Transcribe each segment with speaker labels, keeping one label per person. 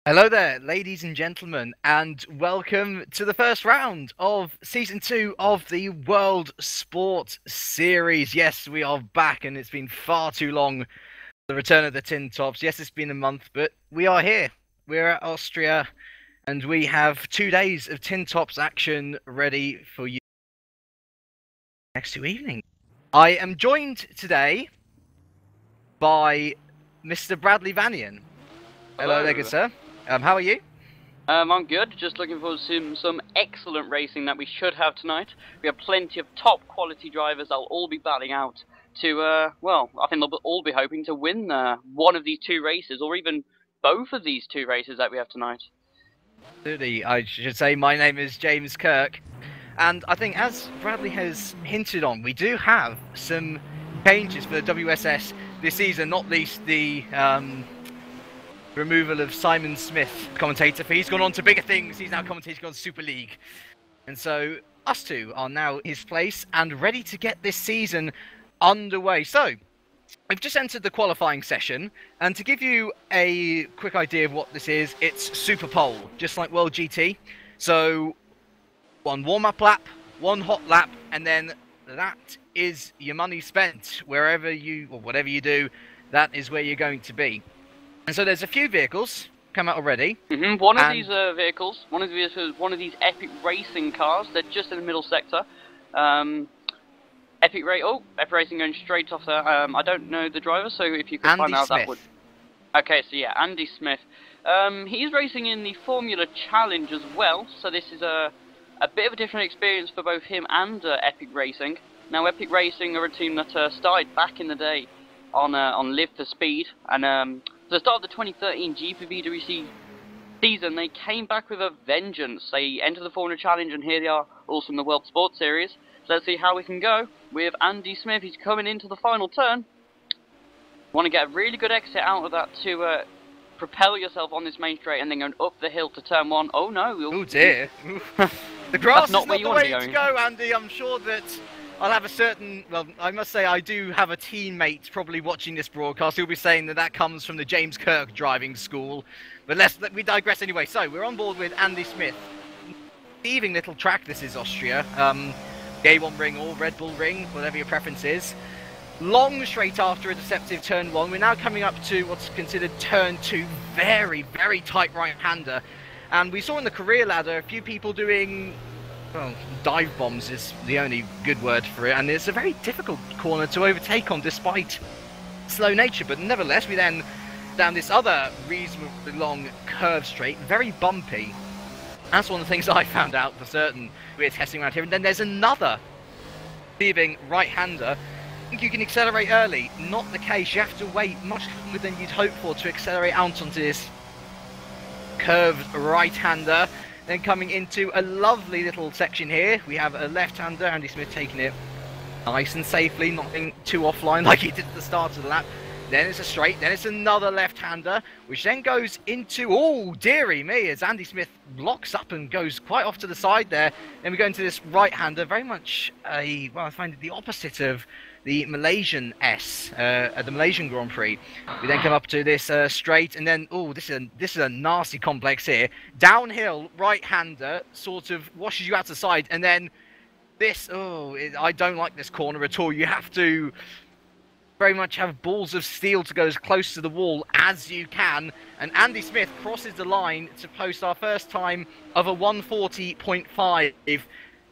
Speaker 1: Hello there, ladies and gentlemen, and welcome to the first round of Season 2 of the World Sports Series. Yes, we are back, and it's been far too long, the return of the Tin Tops. Yes, it's been a month, but we are here. We're at Austria, and we have 2 days of Tin Tops action ready for you next two evenings. I am joined today by Mr. Bradley Vanian. Hello there, good sir. How are you?
Speaker 2: I'm good. Just looking forward to some excellent racing that we should have tonight. We have plenty of top quality drivers that'll all be battling out to, well, I think they'll all be hoping to win one of these two races, or even both of these two races that we have tonight.
Speaker 1: Absolutely. I should say my name is James Kirk, and I think, as Bradley has hinted on, we do have some changes for the WSS this season, not least the removal of Simon Smith, commentator. He's gone on to bigger things. He's now commentating on Super League. And so us two are now in his place and ready to get this season underway. So we've just entered the qualifying session, and to give you a quick idea of what this is, it's Super Pole, just like World GT. So one warm-up lap, one hot lap, and then that is your money spent. Wherever you, or whatever you do, that is where you're going to be. And so there's a few vehicles come out already.
Speaker 2: One of these vehicles, one of these epic racing cars. They're just in the middle sector. Epic Racing going straight off there. I don't know the driver, so if you could find out, that would. Okay, so yeah, Andy Smith. He's racing in the Formula Challenge as well. So this is a bit of a different experience for both him and Epic Racing. Now, Epic Racing are a team that started back in the day on Live for Speed, and at the start of the 2013 GPVWC season, they came back with a vengeance. They entered the Formula Challenge, and here they are, also in the World Sports Series. So let's see how we can go with Andy Smith. He's coming into the final turn. Want to get a really good exit out of that to propel yourself on this main straight, and then going up the hill to turn one. Oh no!
Speaker 1: Oh dear! The grass is not the way
Speaker 2: to
Speaker 1: go, Andy. I'm sure that I'll have a certain, well, I must say I do have a teammate probably watching this broadcast who'll be saying that that comes from the James Kirk driving school. But we digress anyway. So, we're on board with Andy Smith. Deceiving little track this is, Austria. The A1 ring or Red Bull ring, whatever your preference is. Long straight after a deceptive turn 1. We're now coming up to what's considered turn 2. Very, very tight right-hander. And we saw in the career ladder a few people doing, well, dive bombs is the only good word for it, and it's a very difficult corner to overtake on despite slow nature. But nevertheless, we then down this other reasonably long curve straight, very bumpy. That's one of the things I found out for certain we're testing around here. And then there's another deceiving right-hander. I think you can accelerate early. Not the case. You have to wait much longer than you'd hope for to accelerate out onto this curved right-hander. Then coming into a lovely little section here, we have a left-hander, Andy Smith taking it nice and safely, not being too offline like he did at the start of the lap. Then it's a straight, then it's another left-hander, which then goes into, oh dearie me, as Andy Smith locks up and goes quite off to the side there. Then we go into this right-hander, very much a, well, I find it the opposite of the Malaysian S at the Malaysian Grand Prix. We then come up to this straight, and then this is a nasty complex here. Downhill right-hander sort of washes you out to the side, and then this. I don't like this corner at all. You have to very much have balls of steel to go as close to the wall as you can. And Andy Smith crosses the line to post our first time of a 140.5.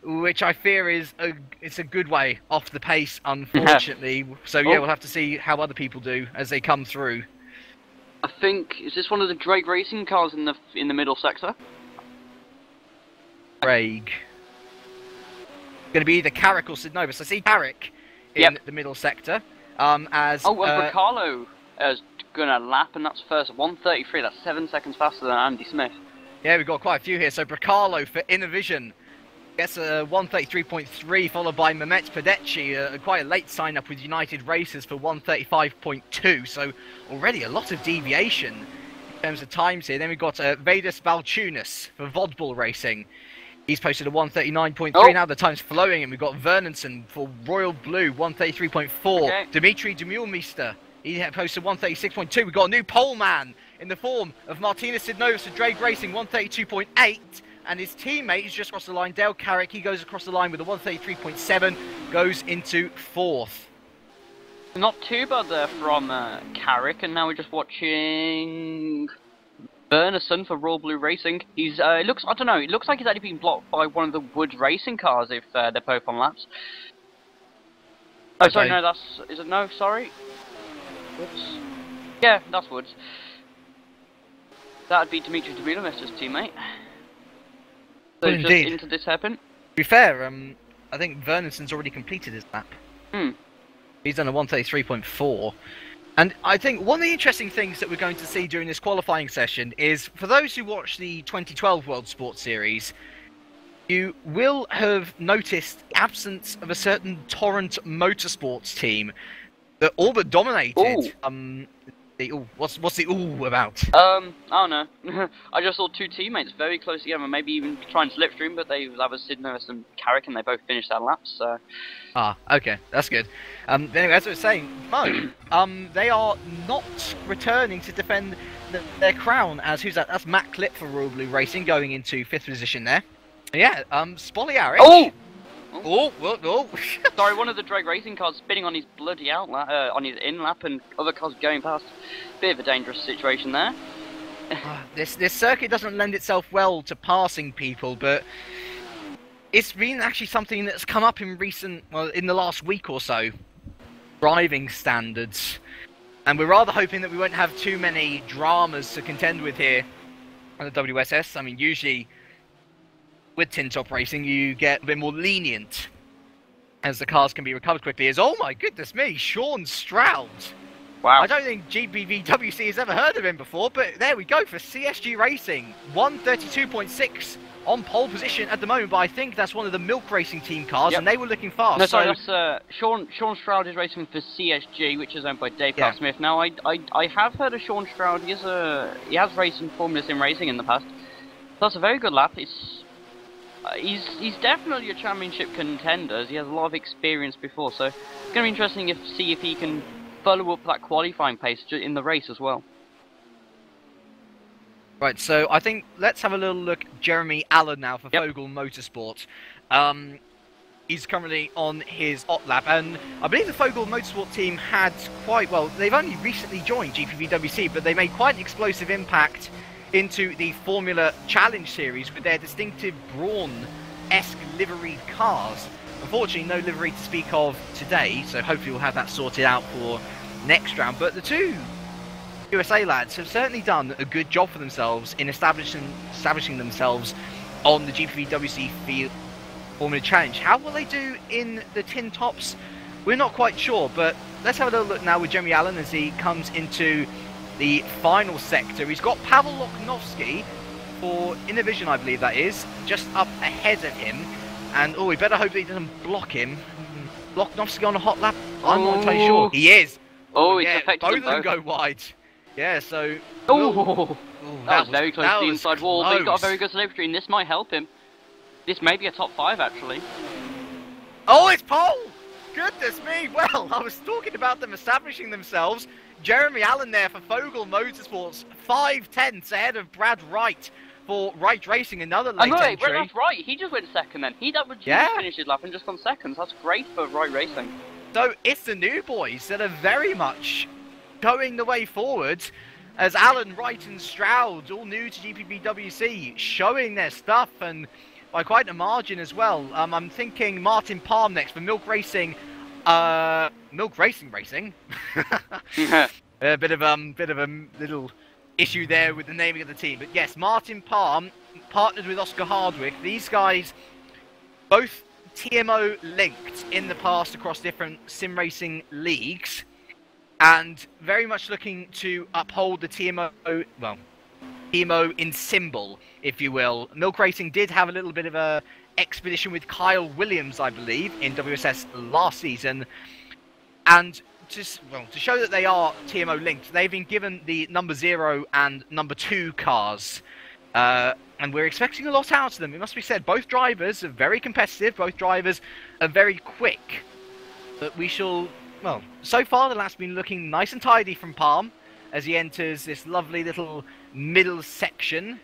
Speaker 1: Which I fear is it's a good way off the pace, unfortunately. So yeah, we'll have to see how other people do as they come through.
Speaker 2: I think, is this one of the Drake racing cars in the middle sector?
Speaker 1: Drake. Going to be either Carrick or Sidnova. So I see Carrick in the middle sector.
Speaker 2: Bracalo is going to lap, and that's first 1:33. That's 7 seconds faster than Andy Smith.
Speaker 1: Yeah, we've got quite a few here. So Bracalo for Innovision gets a 1:33.3, followed by Mehmet Pedeci, quite a late sign-up with United Racers for 1:35.2, so already a lot of deviation in terms of times here. Then we've got Vedas Valtunis for Vodbull Racing. He's posted a 1:39.3 now, the time's flowing, and we've got Vernonson for Royal Blue, 1:33.4. Okay. Dimitri Demulmeister, he posted 1:36.2. We've got a new pole man in the form of Martinez Sidnovas for Drake Racing, 132.8. And his teammate is just across the line, Dale Carrick. He goes across the line with a 133.7, goes into 4th.
Speaker 2: Not too bad there from Carrick, and now we're just watching Bernerson for Royal Blue Racing. He's it looks like he's actually been blocked by one of the Woods racing cars if they're both on laps. Oh, okay. Sorry, no, is it no? Sorry. Woods. Yeah, that's Woods. That'd be Dimitri Davidovich's teammate. So
Speaker 1: well,
Speaker 2: just into this happen.
Speaker 1: To be fair, I think Vernonson's already completed his lap. He's done a 133.4. And I think one of the interesting things that we're going to see during this qualifying session is, for those who watch the 2012 World Sports Series, you will have noticed the absence of a certain Torrent Motorsports team that all but dominated. What's the ooh about?
Speaker 2: I don't know. I just saw two teammates very close together, maybe even trying to slipstream, but that was Sidnovas and Carrick, and they both finished their laps. So.
Speaker 1: Ah, okay, that's good. Anyway, as I was saying, Mo, they are not returning to defend their crown. As who's that? That's Matt Clip for Royal Blue Racing going into 5th position there. Yeah, Spoliaric. Oh!
Speaker 2: Sorry, one of the Drake Racing cars spinning on his bloody on his in lap, and other cars going past. Bit of a dangerous situation there.
Speaker 1: This circuit doesn't lend itself well to passing people, but it's been actually something that's come up in in the last week or so. Driving standards, and we're rather hoping that we won't have too many dramas to contend with here on the WSS. I mean, usually with tin top racing, you get a bit more lenient as the cars can be recovered quickly. Oh my goodness me, Sean Stroud.
Speaker 2: Wow.
Speaker 1: I don't think GPVWC has ever heard of him before, but there we go for CSG Racing. 132.6 on pole position at the moment, but I think that's one of the Milk Racing team cars, and they were looking fast.
Speaker 2: No, sorry, that's Sean Stroud is racing for CSG, which is owned by Dave Smith. Now, I have heard of Sean Stroud. He has raced in Formula Sim Racing in the past. That's a very good lap. He's definitely a championship contender. He has a lot of experience before, so it's going to be interesting to see if he can follow up that qualifying pace in the race as well.
Speaker 1: Right, so I think let's have a little look at Jeremy Allen now for Fogel Motorsport. He's currently on his hot lap, and I believe the Fogel Motorsport team had they've only recently joined GPVWC, but they made quite an explosive impact into the Formula Challenge Series with their distinctive Brawn-esque liveried cars. Unfortunately, no livery to speak of today, so hopefully we'll have that sorted out for next round. But the two USA lads have certainly done a good job for themselves in establishing themselves on the GPVWC field Formula Challenge. How will they do in the tin tops? We're not quite sure, but let's have a little look now with Jeremy Allen as he comes into the final sector. He's got Pavel Loknovsky for Innovision, I believe that is, just up ahead of him. And we better hope that he doesn't block him. Loknovsky on a hot lap? I'm not entirely sure. He is.
Speaker 2: It's affected
Speaker 1: both of them go wide. Yeah, so...
Speaker 2: that was very close to the inside wall, but he's got a very good slipstream. This might help him. This may be a top 5, actually.
Speaker 1: Oh, it's pole! Goodness me! Well, I was talking about them establishing themselves. Jeremy Allen there for Fogel Motorsports, 5/10 ahead of Brad Wright for Wright Racing, another late entry.
Speaker 2: That's right, he just went second then. He finished his lap and just gone second. That's great for Wright Racing.
Speaker 1: So it's the new boys that are very much going the way forward, as Allen, Wright and Stroud, all new to GPVWC, showing their stuff, and by quite a margin as well. I'm thinking Martin Palm next for Milk Racing. Milk Racing Racing. A bit of a little issue there with the naming of the team, but yes, Martin Palm partnered with Oscar Hardwick. These guys both TMO linked in the past across different sim racing leagues, and very much looking to uphold the TMO in symbol, if you will. Milk Racing did have a little bit of a expedition with Kyle Williams, I believe, in WSS last season, and to show that they are TMO linked, they've been given the number 0 and number 2 cars, and we're expecting a lot out of them. It must be said, both drivers are very competitive, both drivers are very quick, but we shall, so far the lap's been looking nice and tidy from Palm, as he enters this lovely little middle section.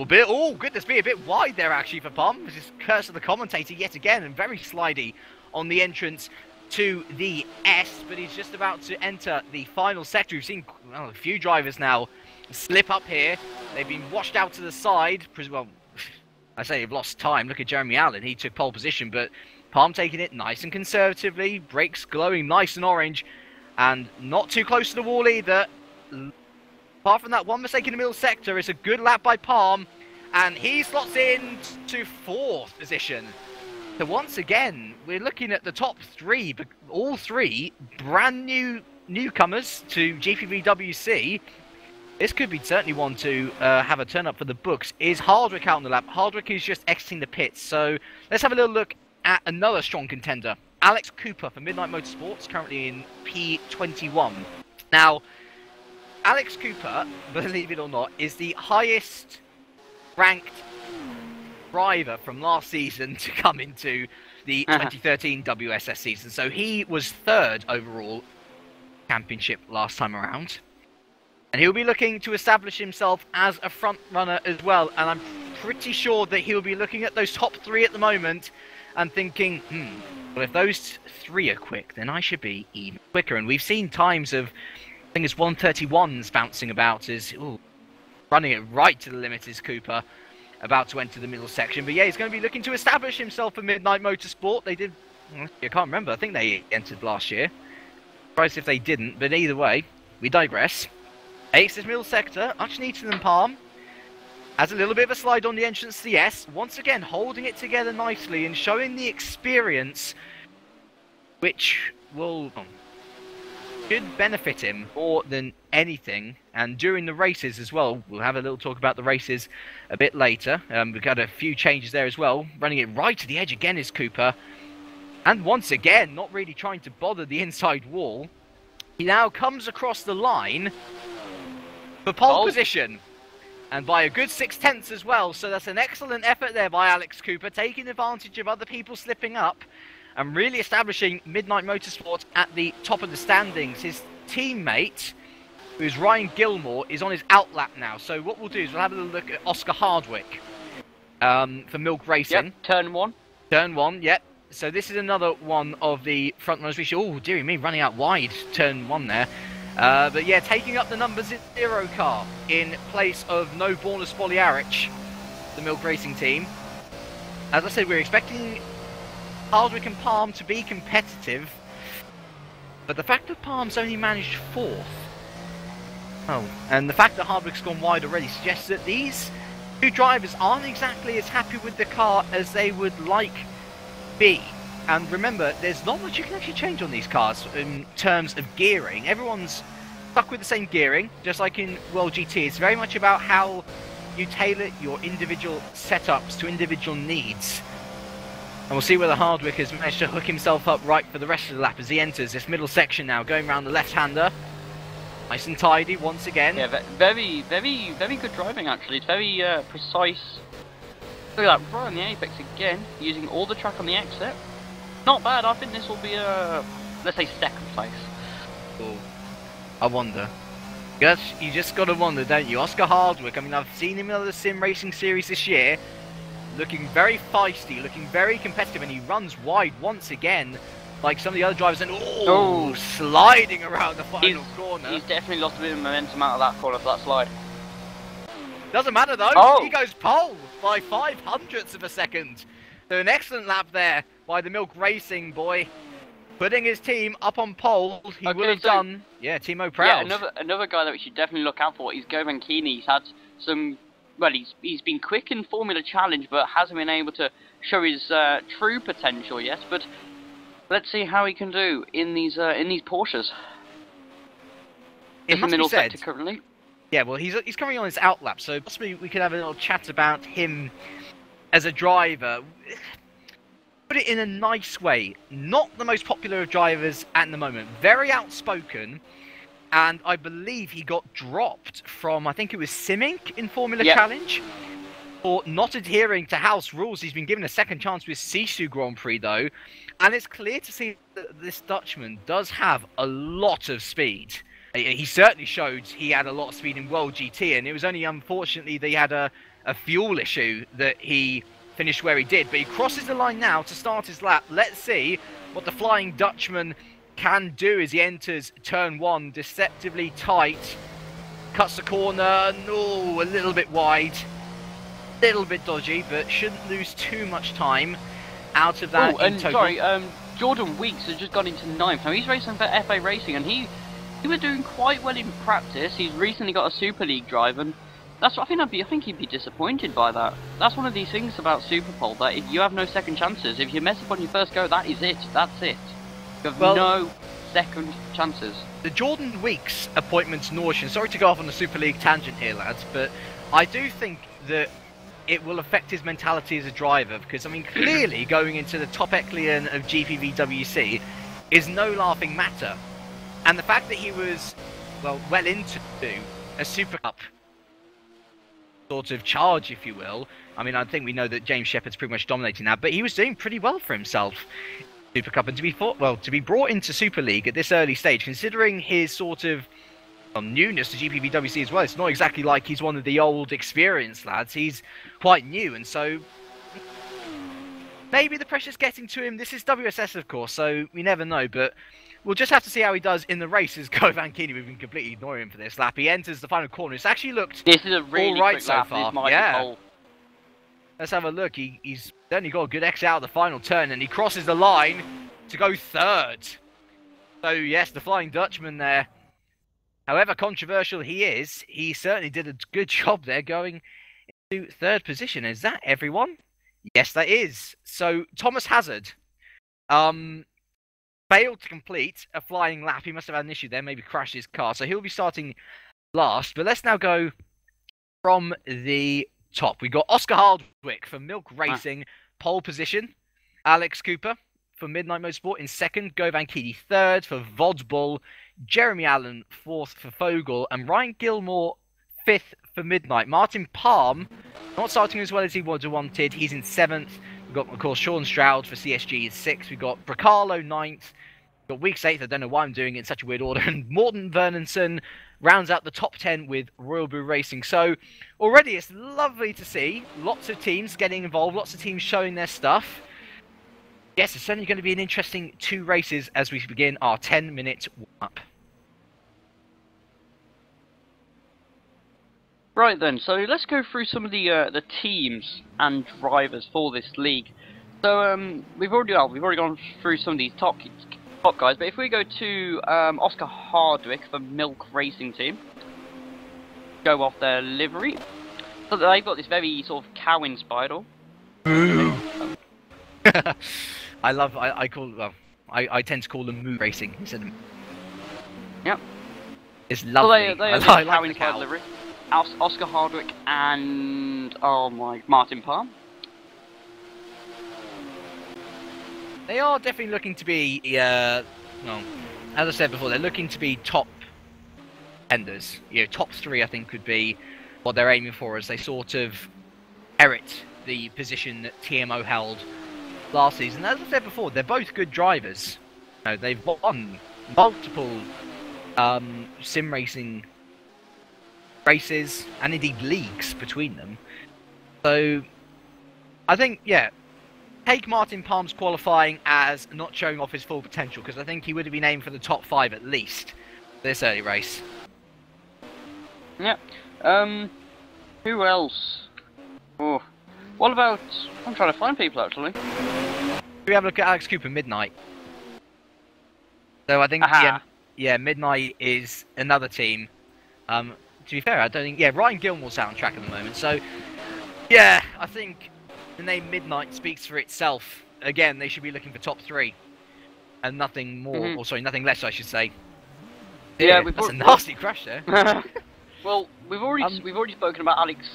Speaker 1: Oh, goodness me, a bit wide there actually for Palm. This is curse of the commentator yet again, and very slidey on the entrance to the S, but he's just about to enter the final sector. We've seen a few drivers now slip up here. They've been washed out to the side. Well, I say they've lost time. Look at Jeremy Allen. He took pole position, but Palm taking it nice and conservatively. Brakes glowing nice and orange, and not too close to the wall either. Apart from that one mistake in the middle sector, it's a good lap by Palm, and he slots in to 4th position. So once again, we're looking at the top 3, but all 3 brand new newcomers to GPVWC. This could be certainly one to have a turn up for the books. Is Hardwick out on the lap? Hardwick is just exiting the pits. So let's have a little look at another strong contender. Alex Cooper for Midnight Motorsports, currently in P21. Now, Alex Cooper, believe it or not, is the highest ranked driver from last season to come into the 2013 WSS season. So he was 3rd overall championship last time around. And he'll be looking to establish himself as a front runner as well. And I'm pretty sure that he'll be looking at those top 3 at the moment and thinking, well, if those 3 are quick, then I should be even quicker. And we've seen times of, I think it's 131s bouncing about as, running it right to the limit is Cooper, about to enter the middle section. But yeah, he's going to be looking to establish himself for Midnight Motorsport. They did, I can't remember, I think they entered last year. Surprised if they didn't, but either way, we digress. Ace is middle sector, much neater than Palm. Has a little bit of a slide on the entrance to the S. Once again, holding it together nicely and showing the experience, which will should benefit him more than anything. And during the races as well, we'll have a little talk about the races a bit later. We've got a few changes there as well. Running it right to the edge again is Cooper. And once again, not really trying to bother the inside wall. He now comes across the line for pole position. And by a good 6/10 as well. So that's an excellent effort there by Alex Cooper, taking advantage of other people slipping up and really establishing Midnight Motorsport at the top of the standings. His teammate, who's Ryan Gilmore, is on his outlap now. So what we'll do is we'll have a little look at Oscar Hardwick for Milk Racing.
Speaker 2: Yep, turn 1.
Speaker 1: Turn 1, yep. So this is another one of the front runners. We should, oh, dearie me, running out wide, turn 1 there. But yeah, taking up the numbers in 0 car in place of No Borna Spoljaric, the Milk Racing team. As I said, we're expecting Hardwick and Palm to be competitive, but the fact that Palm's only managed 4th, and the fact that Hardwick's gone wide already suggests that these 2 drivers aren't exactly as happy with the car as they would like be. And remember, there's not much you can actually change on these cars in terms of gearing. Everyone's stuck with the same gearing, just like in World GT. It's very much about how you tailor your individual setups to individual needs. And we'll see whether Hardwick has managed to hook himself up right for the rest of the lap as he enters this middle section now, going around the left-hander. Nice and tidy once again.
Speaker 2: Yeah, very, very, very good driving actually. It's very precise. Look at that, right on the apex again, using all the track on the exit. Not bad, I think this will be let's say 2nd place.
Speaker 1: Oh, I wonder. You just got to wonder, don't you? Oscar Hardwick, I mean, I've seen him in the Sim Racing Series this year, looking very feisty, looking very competitive, and he runs wide once again, like some of the other drivers, and sliding around the final corner.
Speaker 2: He's definitely lost a bit of momentum out of that corner for that slide.
Speaker 1: Doesn't matter though, he goes pole by 0.05 of a second. So an excellent lap there by the Milk Racing boy, putting his team up on pole. He will have done, yeah, Timo proud.
Speaker 2: Yeah, another guy that we should definitely look out for is Govan Keeney. He's had some, well, he's been quick in Formula Challenge, but hasn't been able to show his true potential yet. But let's see how he can do in these Porsches.
Speaker 1: In the middle sector
Speaker 2: currently.
Speaker 1: Yeah, well, he's currently on his outlap, so possibly we could have a little chat about him as a driver. Put it in a nice way. Not the most popular of drivers at the moment. Very outspoken, and I believe he got dropped from, I think it was Simink in Formula Challenge, for not adhering to house rules. He's been given a second chance with Sisu Grand Prix though, and it's clear to see that this Dutchman does have a lot of speed. He certainly showed he had a lot of speed in World GT, and it was only unfortunately they had a fuel issue that he finished where he did. But he crosses the line now to start his lap. Let's see what the Flying Dutchman can do as he enters turn 1, deceptively tight. Cuts the corner, no, a little bit wide, a little bit dodgy, but shouldn't lose too much time out of that.
Speaker 2: Oh, and sorry, Jordan Weeks has just gone into 9th. Now he's racing for FA Racing, and he was doing quite well in practice. He's recently got a Super League drive, and that's what I think he'd be disappointed by that. That's one of these things about Superpole, that if you have no second chances, if you mess up on your first go, that is it. That's it. You have no second chances.
Speaker 1: The Jordan Weeks appointment's nauseous. Sorry to go off on the Super League tangent here, lads, but I do think that it will affect his mentality as a driver, because, I mean, clearly going into the top echelon of GPVWC is no laughing matter. And the fact that he was, well into a Super Cup sort of charge, if you will. I mean, I think we know that James Shepherd's pretty much dominating that, but he was doing pretty well for himself. Super Cup, and to be brought into Super League at this early stage, considering his sort of newness to GPVWC as well, it's not exactly like he's one of the old experienced lads. He's quite new, and so maybe the pressure's getting to him. This is WSS, of course, so we never know, but we'll just have to see how he does in the race. As Go Vankini, we've been completely ignoring him for this lap. He enters the final corner. It's actually looked
Speaker 2: this is a really
Speaker 1: all right
Speaker 2: quick
Speaker 1: so
Speaker 2: lap.
Speaker 1: far. Yeah. Let's have a look. He's certainly got a good exit out of the final turn, and he crosses the line to go 3rd. So yes, the Flying Dutchman there. However controversial he is, he certainly did a good job there going into 3rd position. Is that everyone? Yes, that is. So Thomas Hazard failed to complete a flying lap. He must have had an issue there, maybe crashed his car. So he'll be starting last. But let's now go from the top. We got Oscar Hardwick for Milk Racing, pole position. Alex Cooper for Midnight Motorsport in 2nd. Go Vankini 3rd for Vodbull. Jeremy Allen 4th for Fogel. And Ryan Gilmore 5th for Midnight. Martin Palm not starting as well as he would have wanted. He's in 7th. We've got, of course, Sean Stroud for CSG is 6th. We've got Bracalo 9th. We've got Weeks 8th. I don't know why I'm doing it in such a weird order. And Morton Vernonson rounds out the top 10 with Royal Blue Racing. So already it's lovely to see lots of teams getting involved, lots of teams showing their stuff. Yes, it's certainly going to be an interesting 2 races as we begin our 10-minute warm-up.
Speaker 2: Right then, so let's go through some of the teams and drivers for this league. So we've already gone through some of these top guys, but if we go to Oscar Hardwick for Milk Racing Team, go off their livery. So they've got this very sort of cow-inspired.
Speaker 1: I tend to call them moo racing instead of.
Speaker 2: Yep.
Speaker 1: It's lovely.
Speaker 2: So they
Speaker 1: I like the cow.
Speaker 2: livery. Oscar Hardwick and Martin Palm.
Speaker 1: They are definitely looking to be, as I said before, they're looking to be top tenders. You know, top 3 I think could be what they're aiming for as they sort of inherit the position that TMO held last season. As I said before, they're both good drivers. You know, they've won multiple sim racing races and indeed leagues between them. So I think, yeah, take Martin Palm's qualifying as not showing off his full potential, because I think he would have been aimed for the top 5 at least this early race.
Speaker 2: Yeah. Who else? Oh, what about? I'm trying to find people actually.
Speaker 1: We have a look at Alex Cooper Midnight. So I think yeah, Midnight is another team. To be fair, I don't think Ryan Gilmore's out on track at the moment. So yeah, I think the name Midnight speaks for itself. Again, they should be looking for top 3 and nothing more, or sorry, nothing less, I should say.
Speaker 2: Yeah,
Speaker 1: that's a nasty crash there.
Speaker 2: Well, we've already spoken about Alex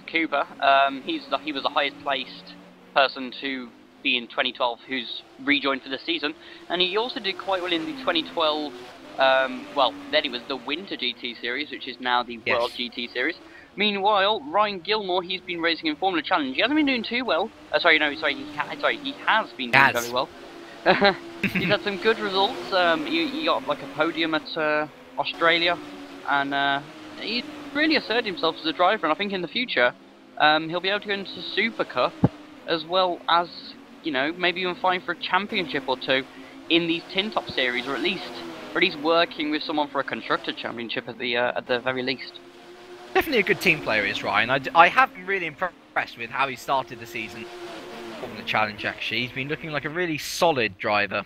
Speaker 2: Cooper. He was the highest placed person to be in 2012 who's rejoined for the season, and he also did quite well in the 2012. Well, then it was the Winter GT Series, which is now the World GT Series. Meanwhile, Ryan Gilmore, he's been racing in Formula Challenge. He hasn't been doing too well. He has been doing very well. He's had some good results. He got like a podium at Australia, and he really asserted himself as a driver. And I think in the future, he'll be able to go into Super Cup, as well as, you know, maybe even fighting for a championship or two in these Tin Top series, or at least working with someone for a constructor championship at the very least.
Speaker 1: Definitely a good team player is Ryan. I have been really impressed with how he started the season on the challenge. Actually, he's been looking like a really solid driver.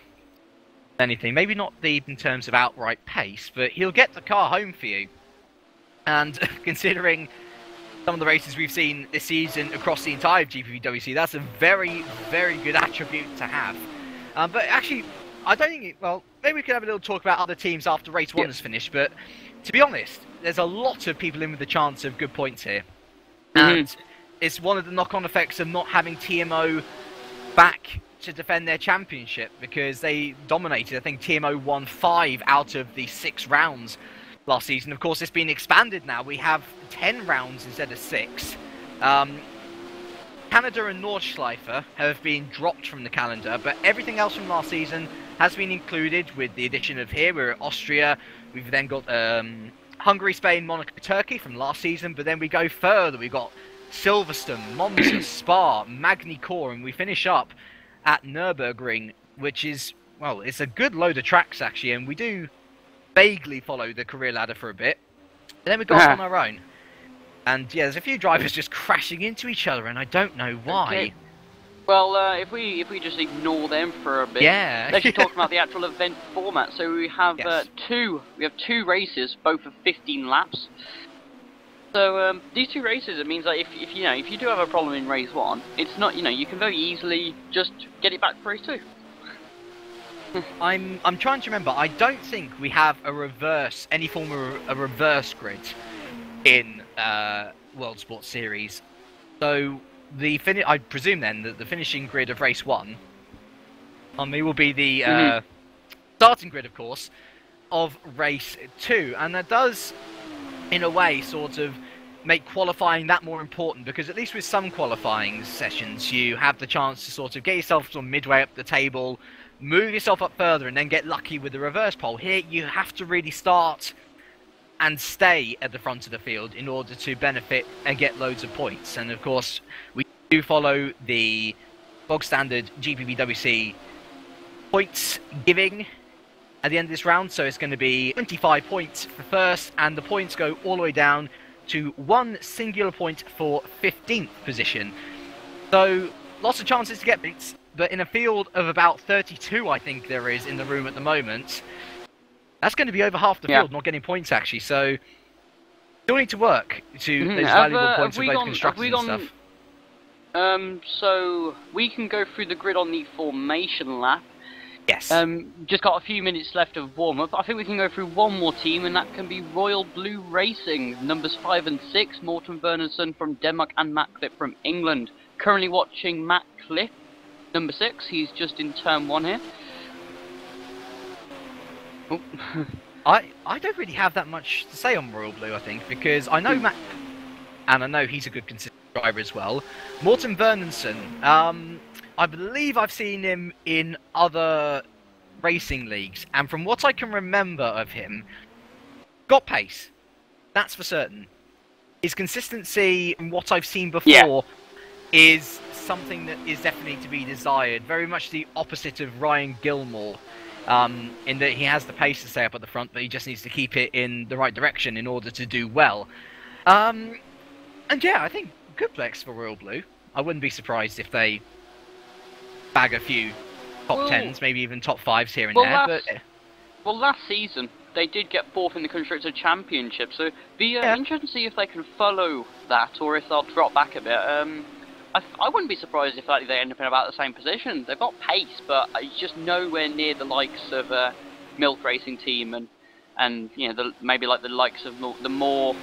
Speaker 1: Anything, maybe not deep in terms of outright pace, but he'll get the car home for you. And considering some of the races we've seen this season across the entire GPVWC, that's a very, very good attribute to have. But actually, I don't think well, maybe we could have a little talk about other teams after race 1 is finished, but to be honest, there's a lot of people in with a chance of good points here. And it's one of the knock-on effects of not having TMO back to defend their championship, because they dominated. I think TMO won 5 out of the 6 rounds last season. Of course, it's been expanded now. We have 10 rounds instead of 6. Canada and Nordschleife have been dropped from the calendar, but everything else from last season has been included, with the addition of here. We're at Austria. We've then got Hungary, Spain, Monaco, Turkey from last season, but then we go further. We've got Silverstone, Monza, Spa, Magny Core, and we finish up at Nürburgring, which is, well, it's a good load of tracks actually, and we do vaguely follow the career ladder for a bit. And then we go on our own. And yeah, there's a few drivers just crashing into each other, and I don't know why.
Speaker 2: Okay. Well, if we just ignore them for a bit, let's just talk about the actual event format. So we have two races, both of 15 laps. So these 2 races, it means that if you do have a problem in race 1, it's not, you can very easily just get it back for race 2.
Speaker 1: I'm trying to remember. I don't think we have any form of a reverse grid in World Sports Series. So I presume then that the finishing grid of race 1 will be the starting grid, of course, of race 2, and that does, in a way, sort of make qualifying that more important, because at least with some qualifying sessions you have the chance to sort of get yourself sort of midway up the table, move yourself up further, and then get lucky with the reverse pole. Here you have to really start and stay at the front of the field in order to benefit and get loads of points. And of course we do follow the bog standard GPVWC points giving at the end of this round, so it's going to be 25 points for first, and the points go all the way down to 1 singular point for 15th position. So lots of chances to get points, but in a field of about 32, I think there is in the room at the moment, that's going to be over half the field not getting points actually. So still need to work to those valuable points for both constructors and stuff.
Speaker 2: So we can go through the grid on the formation lap.
Speaker 1: Yes.
Speaker 2: Just got a few minutes left of warm-up. I think we can go through one more team, and that can be Royal Blue Racing. Numbers 5 and 6, Morten Vernersen from Denmark and Matt Clipp from England. Currently watching Matt Clipp, number 6. He's just in turn 1 here. Oh.
Speaker 1: I don't really have that much to say on Royal Blue, I think, because I know Matt, and I know he's a good consistent driver as well. Morten Vernersen, I believe I've seen him in other racing leagues, and from what I can remember of him, got pace. That's for certain. His consistency, and what I've seen before, is something that is definitely to be desired. Very much the opposite of Ryan Gilmore, in that he has the pace to stay up at the front, but he just needs to keep it in the right direction in order to do well. And yeah, I think good flex for Royal Blue. I wouldn't be surprised if they bag a few top 10s, maybe even top 5s here and there.
Speaker 2: Well, last season they did get 4th in the Constructor Championship, so be interesting to see if they can follow that, or if they'll drop back a bit. I wouldn't be surprised if they end up in about the same position. They've got pace, but it's just nowhere near the likes of Milk Racing Team and maybe like the likes of the more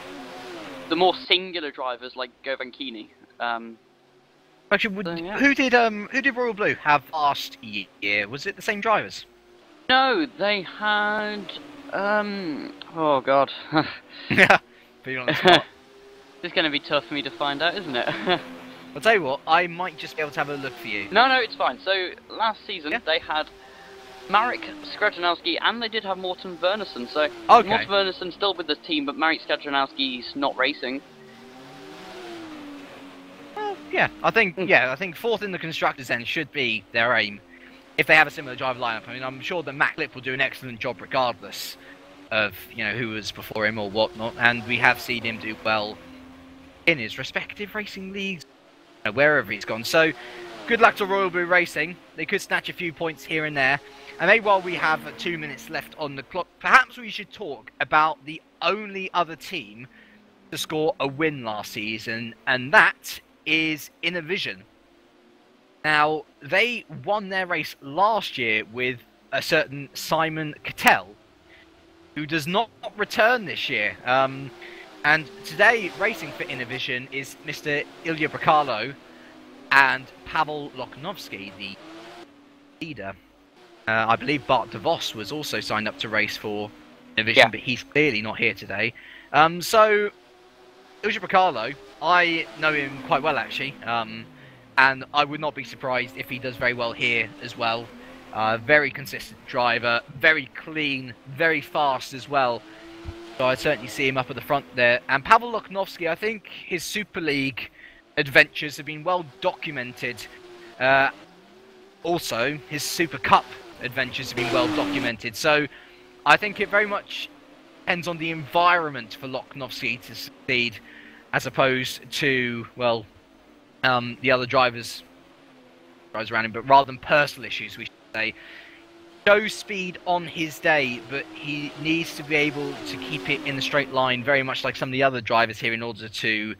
Speaker 2: singular drivers like Govankini.
Speaker 1: Actually, who did Royal Blue have last year? Was it the same drivers?
Speaker 2: No, they had. Oh God.
Speaker 1: Yeah, put on the spot.
Speaker 2: It's going to be tough for me to find out, isn't it?
Speaker 1: I'll tell you what, I might just be able to have a look for you.
Speaker 2: No, it's fine. So last season they had Marek Skrzydlowski, and they did have Morten Wernersen. So
Speaker 1: okay.
Speaker 2: Morten Wernersen still with the team, but Marek Skrzydlowski's not racing.
Speaker 1: Well, yeah, I think fourth in the constructors then should be their aim if they have a similar driver lineup. I mean, I'm sure that Matt Clip will do an excellent job regardless of who was before him or whatnot, and we have seen him do well in his respective racing leagues, wherever he's gone. So, good luck to Royal Blue Racing. They could snatch a few points here and there. And maybe while we have 2 minutes left on the clock, perhaps we should talk about the only other team to score a win last season, and that is Innovision. Now, they won their race last year with a certain Simon Cattell, who does not return this year. And today, racing for Innovision is Mr. Ilya Bracalo and Pavel Loknovsky, the leader. I believe Bart DeVos was also signed up to race for Innovision, but he's clearly not here today. So, Ilya Bracalo, I know him quite well actually, and I would not be surprised if he does very well here as well. Very consistent driver, very clean, very fast as well. So I'd certainly see him up at the front there. And Pavel Loknovsky, I think his Super League adventures have been well documented. Also, his Super Cup adventures have been well documented. So I think it very much depends on the environment for Loknovsky to succeed, as opposed to, well, the other drivers around him, but rather than personal issues, we should say. Show speed on his day, but he needs to be able to keep it in the straight line, very much like some of the other drivers here, in order to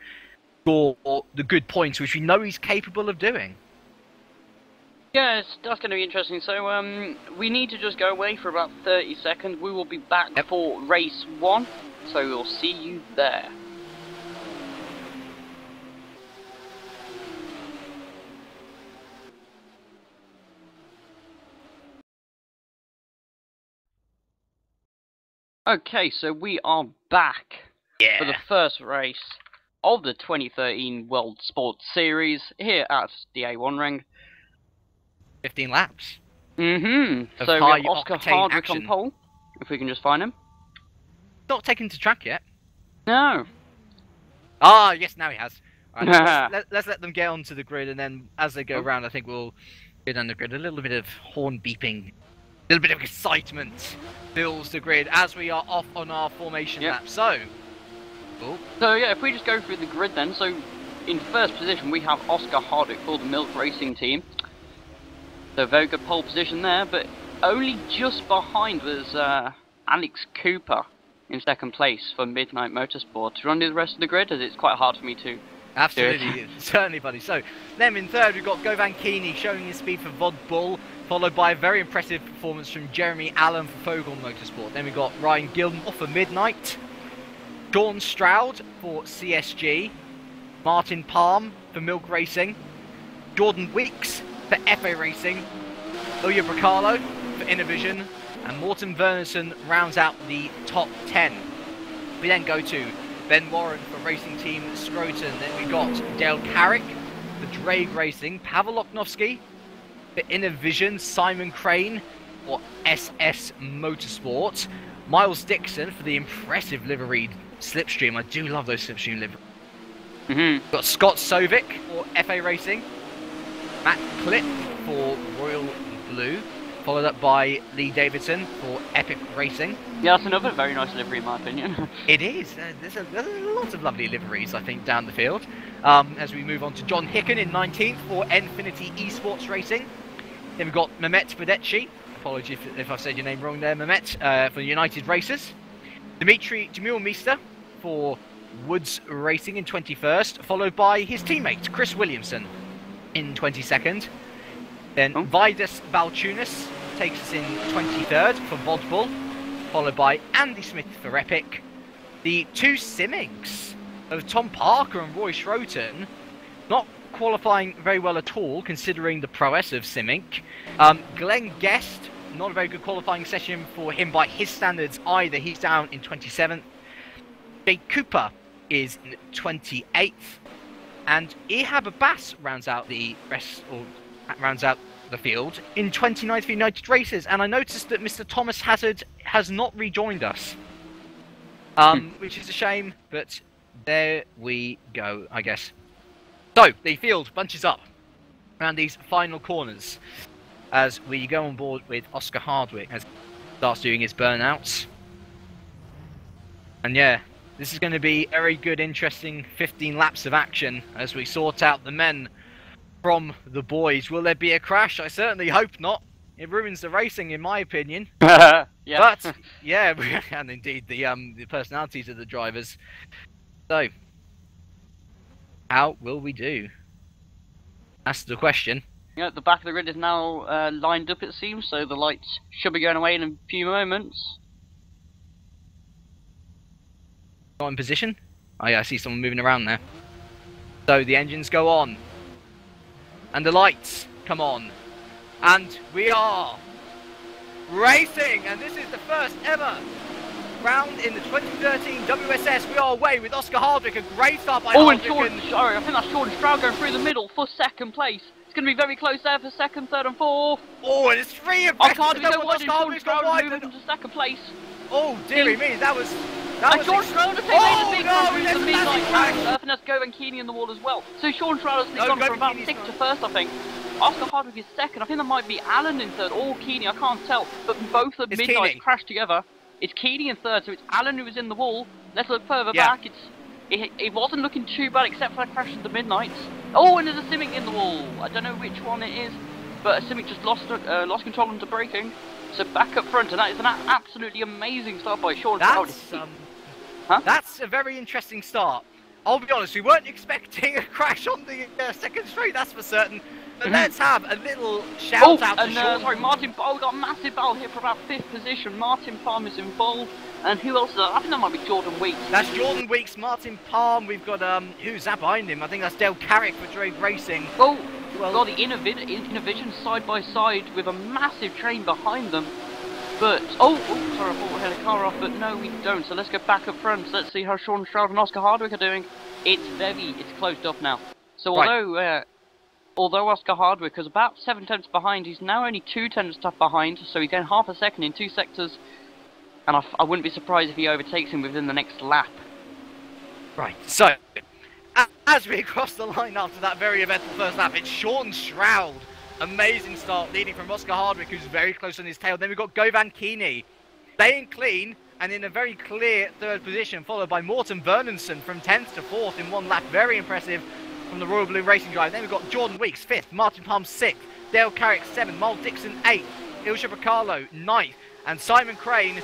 Speaker 1: score the good points, which we know he's capable of doing.
Speaker 2: Yeah, that's going to be interesting. So we need to just go away for about 30 seconds. We will be back for race 1, so we'll see you there. Okay, so we are back for the first race of the 2013 World Sports Series here at the A1 ring.
Speaker 1: 15 laps.
Speaker 2: So we have Oscar Hardwick on pole, if we can just find him.
Speaker 1: Not taken to track yet.
Speaker 2: No.
Speaker 1: Ah, yes, now he has. Right, let's let them get onto the grid, and then as they go around, I think we'll get on the grid. A little bit of horn beeping. A little bit of excitement fills the grid as we are off on our formation lap. So
Speaker 2: yeah, if we just go through the grid then. So in first position we have Oscar Hardwick for the Milk Racing team. So very good pole position there, but only just behind was Alex Cooper in second place for Midnight Motorsport. To run through the rest of the grid, as it's quite hard for me to.
Speaker 1: Absolutely, certainly, buddy. So then in third we've got Govan Keeney showing his speed for Vod Bull, followed by a very impressive performance from Jeremy Allen for Fogel Motorsport. Then we've got Ryan Gilmore for Midnight, Dawn Stroud for CSG, Martin Palm for Milk Racing, Jordan Weeks for FA Racing, Ilya Bracalo for Innovision, and Morten Wernersen rounds out the top 10. We then go to Ben Warren for Racing Team Scroton. Then we got Dale Carrick for Drake Racing, Pavel Loknovsky for Innovision, Simon Crane for SS Motorsport, Miles Dixon for the impressive liveried Slipstream. I do love those Slipstream liveries. We've got Scott Sovic for FA Racing, Matt Clip for Royal Blue, followed up by Lee Davidson for Epic Racing. Yeah, that's another very nice livery in my opinion. It is. There's a lot of lovely liveries, I think, down the field. As we move on to John Hicken in 19th for Infinity Esports Racing. Then we've got Mehmet Fedetchi. Apologies if I've said your name wrong there, Mehmet, for United Racers. Dimitri Demure-Meester for Woods Racing in 21st, followed by his teammate, Chris Williamson, in 22nd. Then Vidas Balchunas takes us in 23rd for Vodbull, followed by Andy Smith for Epic. The two Simmings of Tom Parker and Roy Schroten not qualifying very well at all, considering the prowess of Simmink. Glenn Guest, not a very good qualifying session for him by his standards either. He's down in 27th. Jake Cooper is in 28th. And Ihab Abbas rounds out the rest, or rounds out the field in 29th United Races, and I noticed that Mr. Thomas Hazard has not rejoined us, which is a shame, but there we go, I guess. So, the field bunches up around these final corners as we go on board with Oscar Hardwick as he starts doing his burnouts. And yeah, this is going to be a very good, interesting 15 laps of action as we sort out the men from the boys. Will there be a crash? I certainly hope not. It ruins the racing, in my opinion.
Speaker 2: Yeah.
Speaker 1: But yeah, and indeed the personalities of the drivers. So, how will we do? That's the question.
Speaker 2: Yeah, the back of the grid is now lined up, it seems, so the lights should be going away in a few moments.
Speaker 1: Not in position? Oh yeah, I see someone moving around there. So the engines go on. And the lights come on. And we are racing! And this is the first ever round in the 2013 WSS. We are away with Oscar Hardwick, a great start by Hardwick.
Speaker 2: Sorry, I think that's Jordan Stroud going through the middle for second place. It's going to be very close there for second, third and fourth.
Speaker 1: Oh, and it's three of
Speaker 2: Oscar Hardwick's gone wide into second place.
Speaker 1: Oh, dearie me, that was
Speaker 2: Sean Stroud has taken a big run through the midnight crash. And that's Govan Keeney in the wall as well. So Sean Stroud has gone from about 6th to 1st, I think. Oscar Hardwick is second. I think that might be Allen in third or Keeney, I can't tell. But both of midnight crashed together. It's Keeney in third, so it's Allen who was in the wall. Let's look further back. It wasn't looking too bad except for that crash at the midnights. Oh, and there's a Simic in the wall. I don't know which one it is, but a Simic just lost control into braking. So back up front, and that is an absolutely amazing start by Sean Stroud.
Speaker 1: That's a very interesting start. I'll be honest, we weren't expecting a crash on the second straight, that's for certain. But let's have a little shout out to Sean.
Speaker 2: Sorry, Martin Ball got a massive battle here for about 5th position. Martin Palm is involved. And who else? I think that might be Jordan Weeks.
Speaker 1: That's Jordan Weeks, Martin Palm. We've got, who's that behind him? I think that's Dale Carrick for Drake Racing.
Speaker 2: Oh, well, got the Innovision side by side with a massive train behind them. But, sorry, I thought we had a car off, but no, we don't. So let's go back up front. Let's see how Sean Stroud and Oscar Hardwick are doing. It's closed up now. So although Oscar Hardwick is about 7 tenths behind, he's now only 2 tenths behind, so he's going half a second in 2 sectors. And I wouldn't be surprised if he overtakes him within the next lap.
Speaker 1: Right, so, as we cross the line after that very eventful first lap, it's Sean Stroud. Amazing start, leading from Oscar Hardwick, who's very close on his tail. Then we've got Govan Keeney, staying clean and in a very clear 3rd position, followed by Morten Vernonson from 10th to 4th in 1 lap. Very impressive from the Royal Blue Racing Drive. Then we've got Jordan Weeks, 5th, Martin Palm, 6th, Dale Carrick, 7th, Miles Dixon, 8th, Ilsha Bacalo, 9th, and Simon Crane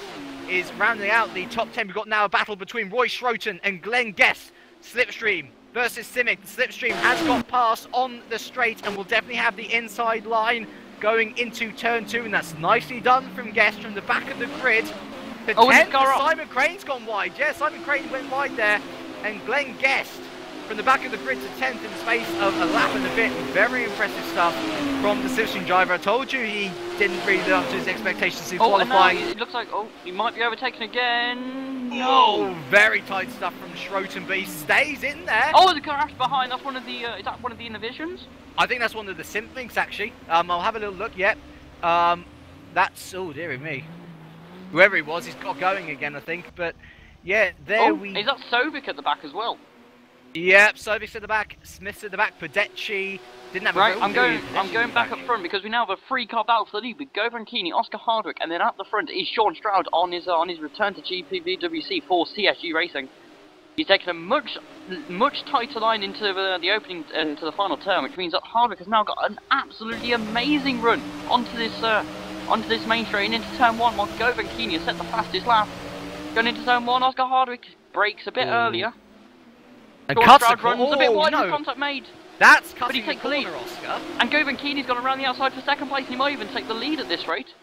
Speaker 1: is rounding out the top 10. We've got now a battle between Roy Schroten and Glenn Guest. Slipstream versus Simic. Slipstream has got past on the straight and will definitely have the inside line going into turn 2, and that's nicely done from Guest from the back of the grid. To 10th, Simon Crane's gone wide. Yeah, Simon Crane went wide there, and Glenn Guest from the back of the grid to 10th in the space of a lap and a bit. Very impressive stuff from the Slipstream driver. I told you he didn't really live up to his expectations in qualifying.
Speaker 2: It looks like, he might be overtaken again. No!
Speaker 1: Oh, very tight stuff from Schroten, but he stays in there.
Speaker 2: Oh, the crash behind. That's one of the, is that one of the Innovisions?
Speaker 1: I think that's one of the Simplinks, actually. I'll have a little look, yet. That's, oh, dearie me. Whoever he was, he's got going again, I think. But, yeah, there we...
Speaker 2: Is that Sobik at the back as well?
Speaker 1: Yep, Sobik's at the back, Smith's at the back, Pedecci didn't have a
Speaker 2: right, I'm going back up front because we now have a 3-car battle for the lead with Govan Keeney, Oscar Hardwick, and then at the front is Sean Stroud on his return to GPVWC for CSG Racing. He's taken a much tighter line into the opening into the final turn, which means that Hardwick has now got an absolutely amazing run onto this main straight and into turn 1, while Govan Keeney has set the fastest lap. Going into turn 1, Oscar Hardwick brakes a bit earlier.
Speaker 1: And cuts the
Speaker 2: runs a bit wide, contact made.
Speaker 1: That's cutting the corner, Oscar.
Speaker 2: And Govan Keeney's gone around the outside for 2nd place, and he might even take the lead at this rate.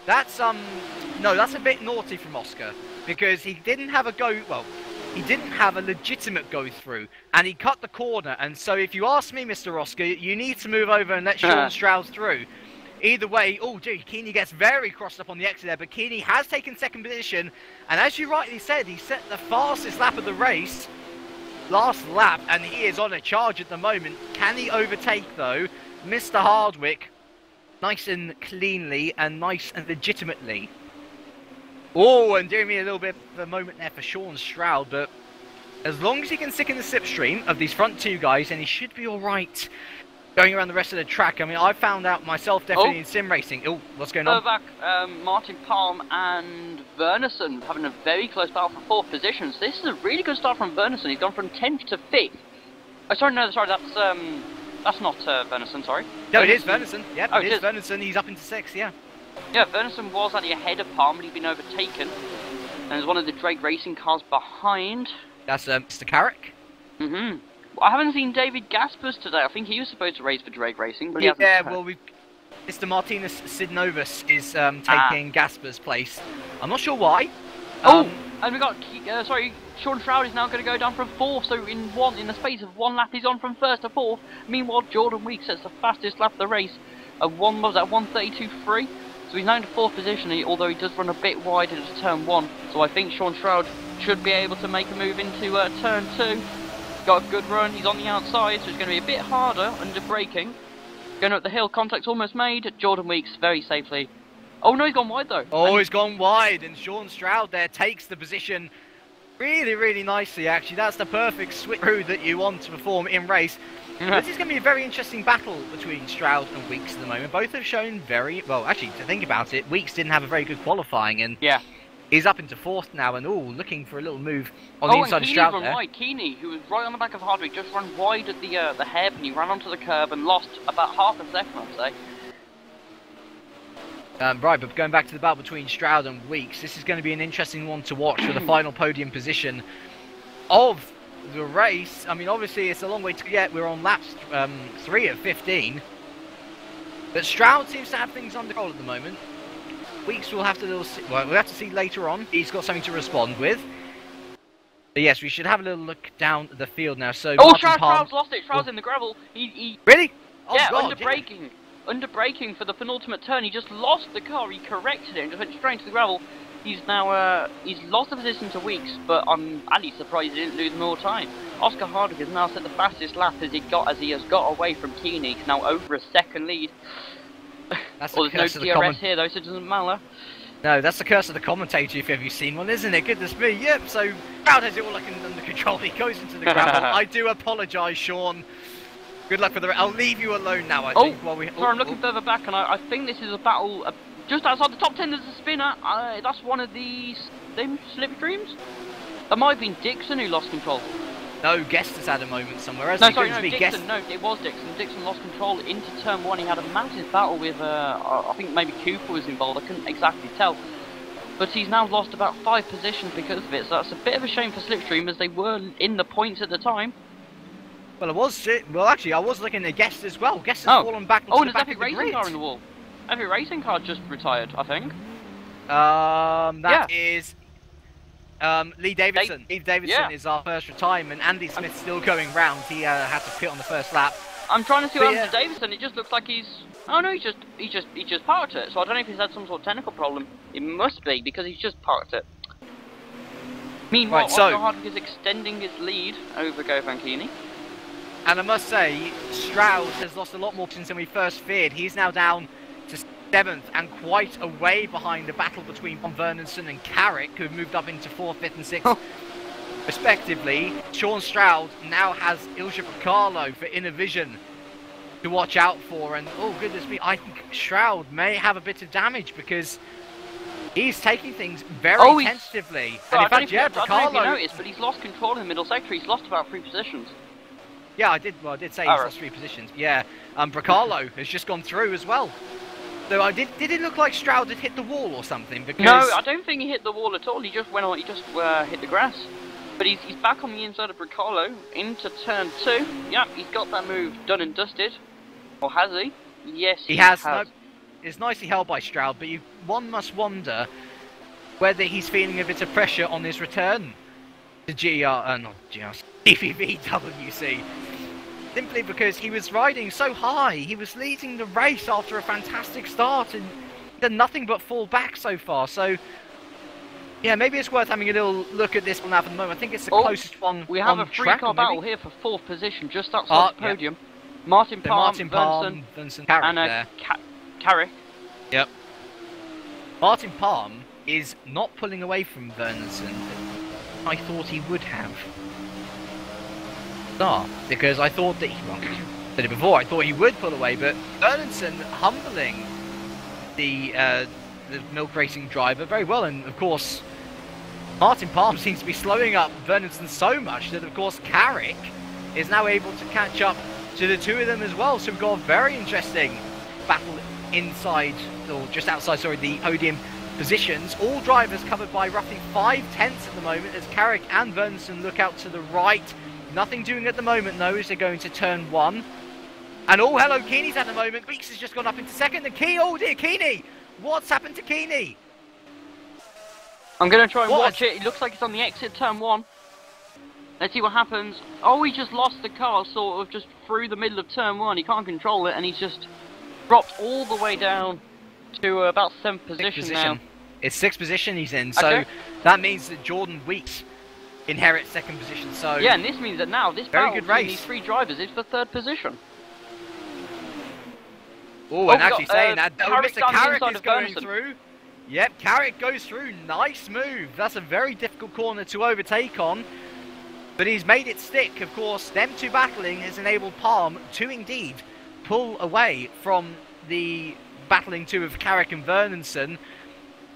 Speaker 1: That's, no, that's a bit naughty from Oscar, because he didn't have he didn't have a legitimate go-through, and he cut the corner, and so if you ask me, Mr. Oscar, you need to move over and let Sean Stroud through. Either way, oh gee, Keeney gets very crossed up on the exit there, but Keeney has taken 2nd position, and as you rightly said, he set the fastest lap of the race, last lap, and he is on a charge at the moment. Can he overtake though? Mr. Hardwick, nice and cleanly and nice and legitimately. Oh, and doing me a little bit of a moment there for Sean Stroud, but as long as he can stick in the slipstream of these front two guys, then he should be alright going around the rest of the track. I mean, I found out myself definitely in sim racing. Oh, what's going on?
Speaker 2: Back, Martin Palm and Verneson having a very close battle for 4th positions. This is a really good start from Verneson. He's gone from 10th to 5th. Oh, sorry, no, sorry, that's not Verneson, sorry.
Speaker 1: No,
Speaker 2: Verneson.
Speaker 1: It is Verneson. Yep,
Speaker 2: oh,
Speaker 1: it is Verneson. He's up into 6th, yeah.
Speaker 2: Yeah, Verneson was actually ahead of Palm, but he's been overtaken. And there's one of the Drake Racing cars behind.
Speaker 1: That's Mr. Carrick.
Speaker 2: Mm-hmm. I haven't seen David Gaspers today. I think he was supposed to race for Drake Racing, but he hasn't.
Speaker 1: Yeah, well, Mr. Martinez Sidnovus is taking Gasper's place. I'm not sure why.
Speaker 2: And we got Sean Stroud is now going to go down from 4th. So in the space of 1 lap, he's on from 1st to 4th. Meanwhile, Jordan Weeks sets the fastest lap of the race at 1:32.3. So he's now in 4th position, although he does run a bit wide into turn 1. So I think Sean Stroud should be able to make a move into turn 2. Got a good run, he's on the outside, so it's going to be a bit harder under braking. Going up the hill, contact's almost made. Jordan Weeks very safely. Oh no, he's gone wide though.
Speaker 1: Oh, he's gone wide, and Sean Stroud there takes the position really, really nicely, actually. That's the perfect switch through that you want to perform in race. This is going to be a very interesting battle between Stroud and Weeks at the moment. Both have shown very, well, actually, to think about it, Weeks didn't have a very good qualifying, and
Speaker 2: yeah.
Speaker 1: He's up into 4th now, and looking for a little move on the inside of Stroud there.
Speaker 2: Wide. Keeney, who was right on the back of Hardwick, just ran wide at the hairpin. He ran onto the curb and lost about half a second, I'd say.
Speaker 1: Right, but going back to the battle between Stroud and Weeks, this is going to be an interesting one to watch for the final podium position of the race. I mean, obviously, it's a long way to get. We're on laps 3 of 15. But Stroud seems to have things under control at the moment. Weeks we'll have to see later on. He's got something to respond with. But yes, we should have a little look down the field now. So
Speaker 2: Stroud's lost it. Stroud's in the gravel. He
Speaker 1: really?
Speaker 2: Oh, yeah, God, under braking for the penultimate turn. He just lost the car. He corrected it and just went straight into the gravel. He's now he's lost the position to Weeks, but I'm actually surprised he didn't lose more time. Oscar Hardwick has now set the fastest lap as he has got away from Keeney. He's now over a second lead.
Speaker 1: That's
Speaker 2: well, there's no DRS here though, so it doesn't matter.
Speaker 1: No, that's the curse of the commentator if you've seen one, isn't it? Goodness me, yep, so Stroud has it all under control. He goes into the gravel. I do apologise, Sean. Good luck for the... I'll leave you alone now, I think. While
Speaker 2: I'm looking further back, and I think this is a battle... just outside the top 10, there's a spinner. That's one of the slipstreams. That might have been Dixon who lost control.
Speaker 1: No, Guest has had a moment somewhere.
Speaker 2: Dixon. No, it was Dixon. Dixon lost control into turn 1. He had a massive battle with, I think maybe Cooper was involved. I couldn't exactly tell. But he's now lost about 5 positions because of it. So that's a bit of a shame for Slipstream, as they were in the points at the time.
Speaker 1: Well, actually, I was looking at Guest as well. Guest has fallen back into the back of the grid.
Speaker 2: Epic Racing car in the wall. Epic Racing car just retired, I think.
Speaker 1: That is... Lee Davidson. Lee Davidson is our first retirement. Andy Smith's still going round. He had to pit on the first lap.
Speaker 2: I'm trying to see what happens to Davidson. It just looks like he's... Oh no, he just parked it. So I don't know if he's had some sort of technical problem. It must be, because he's just parked it. Meanwhile, Oscar Hardwick is extending his lead over Go Fanchini.
Speaker 1: And I must say, Stroud has lost a lot more since we first feared. He's now down to 7th and quite a way behind the battle between Von Vernonson and Carrick, who have moved up into 4th, 5th and 6th respectively. Sean Stroud now has Ilja Bracalo for Inner Vision to watch out for, and oh goodness me, I think Stroud may have a bit of damage because he's taking things very tentatively. And in fact,
Speaker 2: I don't know if you noticed, but he's lost control in the middle sector. He's lost about 3 positions.
Speaker 1: Yeah, I did say he's lost 3 positions. Yeah, Bracalo has just gone through as well. So did it look like Stroud had hit the wall or something? Because
Speaker 2: no, I don't think he hit the wall at all. He just went on. He just hit the grass. But he's back on the inside of Bracalo into turn 2. Yep, he's got that move done and dusted. Or has he? Yes, he has. No,
Speaker 1: it's nicely held by Stroud, but one must wonder whether he's feeling a bit of pressure on his return to GPVWC. Simply because he was riding so high. He was leading the race after a fantastic start and done nothing but fall back so far. So, yeah, maybe it's worth having a little look at this one now for the moment. I think it's the closest one.
Speaker 2: We have a 3-car battle here for 4th position, just outside the podium. Martin Palm,
Speaker 1: Vincent Carrick
Speaker 2: and
Speaker 1: there.
Speaker 2: Carrick.
Speaker 1: Yep. Martin Palm is not pulling away from Vernonson. I thought he would have. Because I thought that he, well, I said it before, I thought he would pull away, but Vernonson humbling the milk racing driver very well, and of course Martin Palm seems to be slowing up Vernonson so much that of course Carrick is now able to catch up to the two of them as well. So we've got a very interesting battle inside, or just outside, sorry, the podium positions. All drivers covered by roughly 5/10 at the moment as Carrick and Vernonson look out to the right. Nothing doing at the moment though as they're going to turn 1. And oh, hello, Keeney's at the moment. Weeks has just gone up into second. And oh dear, Keeney! What's happened to Keeney?
Speaker 2: I'm going to try and watch it. It looks like it's on the exit, turn 1. Let's see what happens. Oh, he just lost the car, sort of just through the middle of turn 1. He can't control it, and he's just dropped all the way down to about 7th position now.
Speaker 1: It's 6th position he's in, so that means that Jordan Weeks inherits 2nd position. So
Speaker 2: yeah, and this means that now this
Speaker 1: very
Speaker 2: battle
Speaker 1: good
Speaker 2: between
Speaker 1: race.
Speaker 2: These 3 drivers is for 3rd position.
Speaker 1: Oh, and actually saying that,
Speaker 2: Mr.
Speaker 1: Carrick is going through. Yep, Carrick goes through. Nice move. That's a very difficult corner to overtake on. But he's made it stick. Of course, them two battling has enabled Palm to indeed pull away from the battling two of Carrick and Vernonson.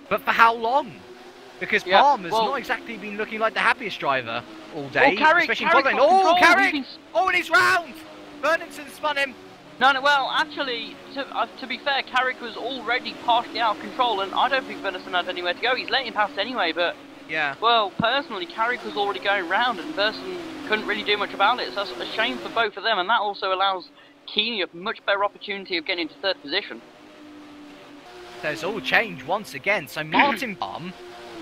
Speaker 1: But for how long? Because Palm has not exactly been looking like the happiest driver all day. Especially following. Oh, Carrick! Oh, and he's round! Vernonson spun him.
Speaker 2: No, well, actually, to be fair, Carrick was already partially out of control, and I don't think Vernonson had anywhere to go. He's letting him pass anyway, but
Speaker 1: yeah.
Speaker 2: Well, personally, Carrick was already going round, and Vernonson couldn't really do much about it. So that's a shame for both of them, and that also allows Keeney a much better opportunity of getting into 3rd position.
Speaker 1: So it's all changed once again. So Martin Palm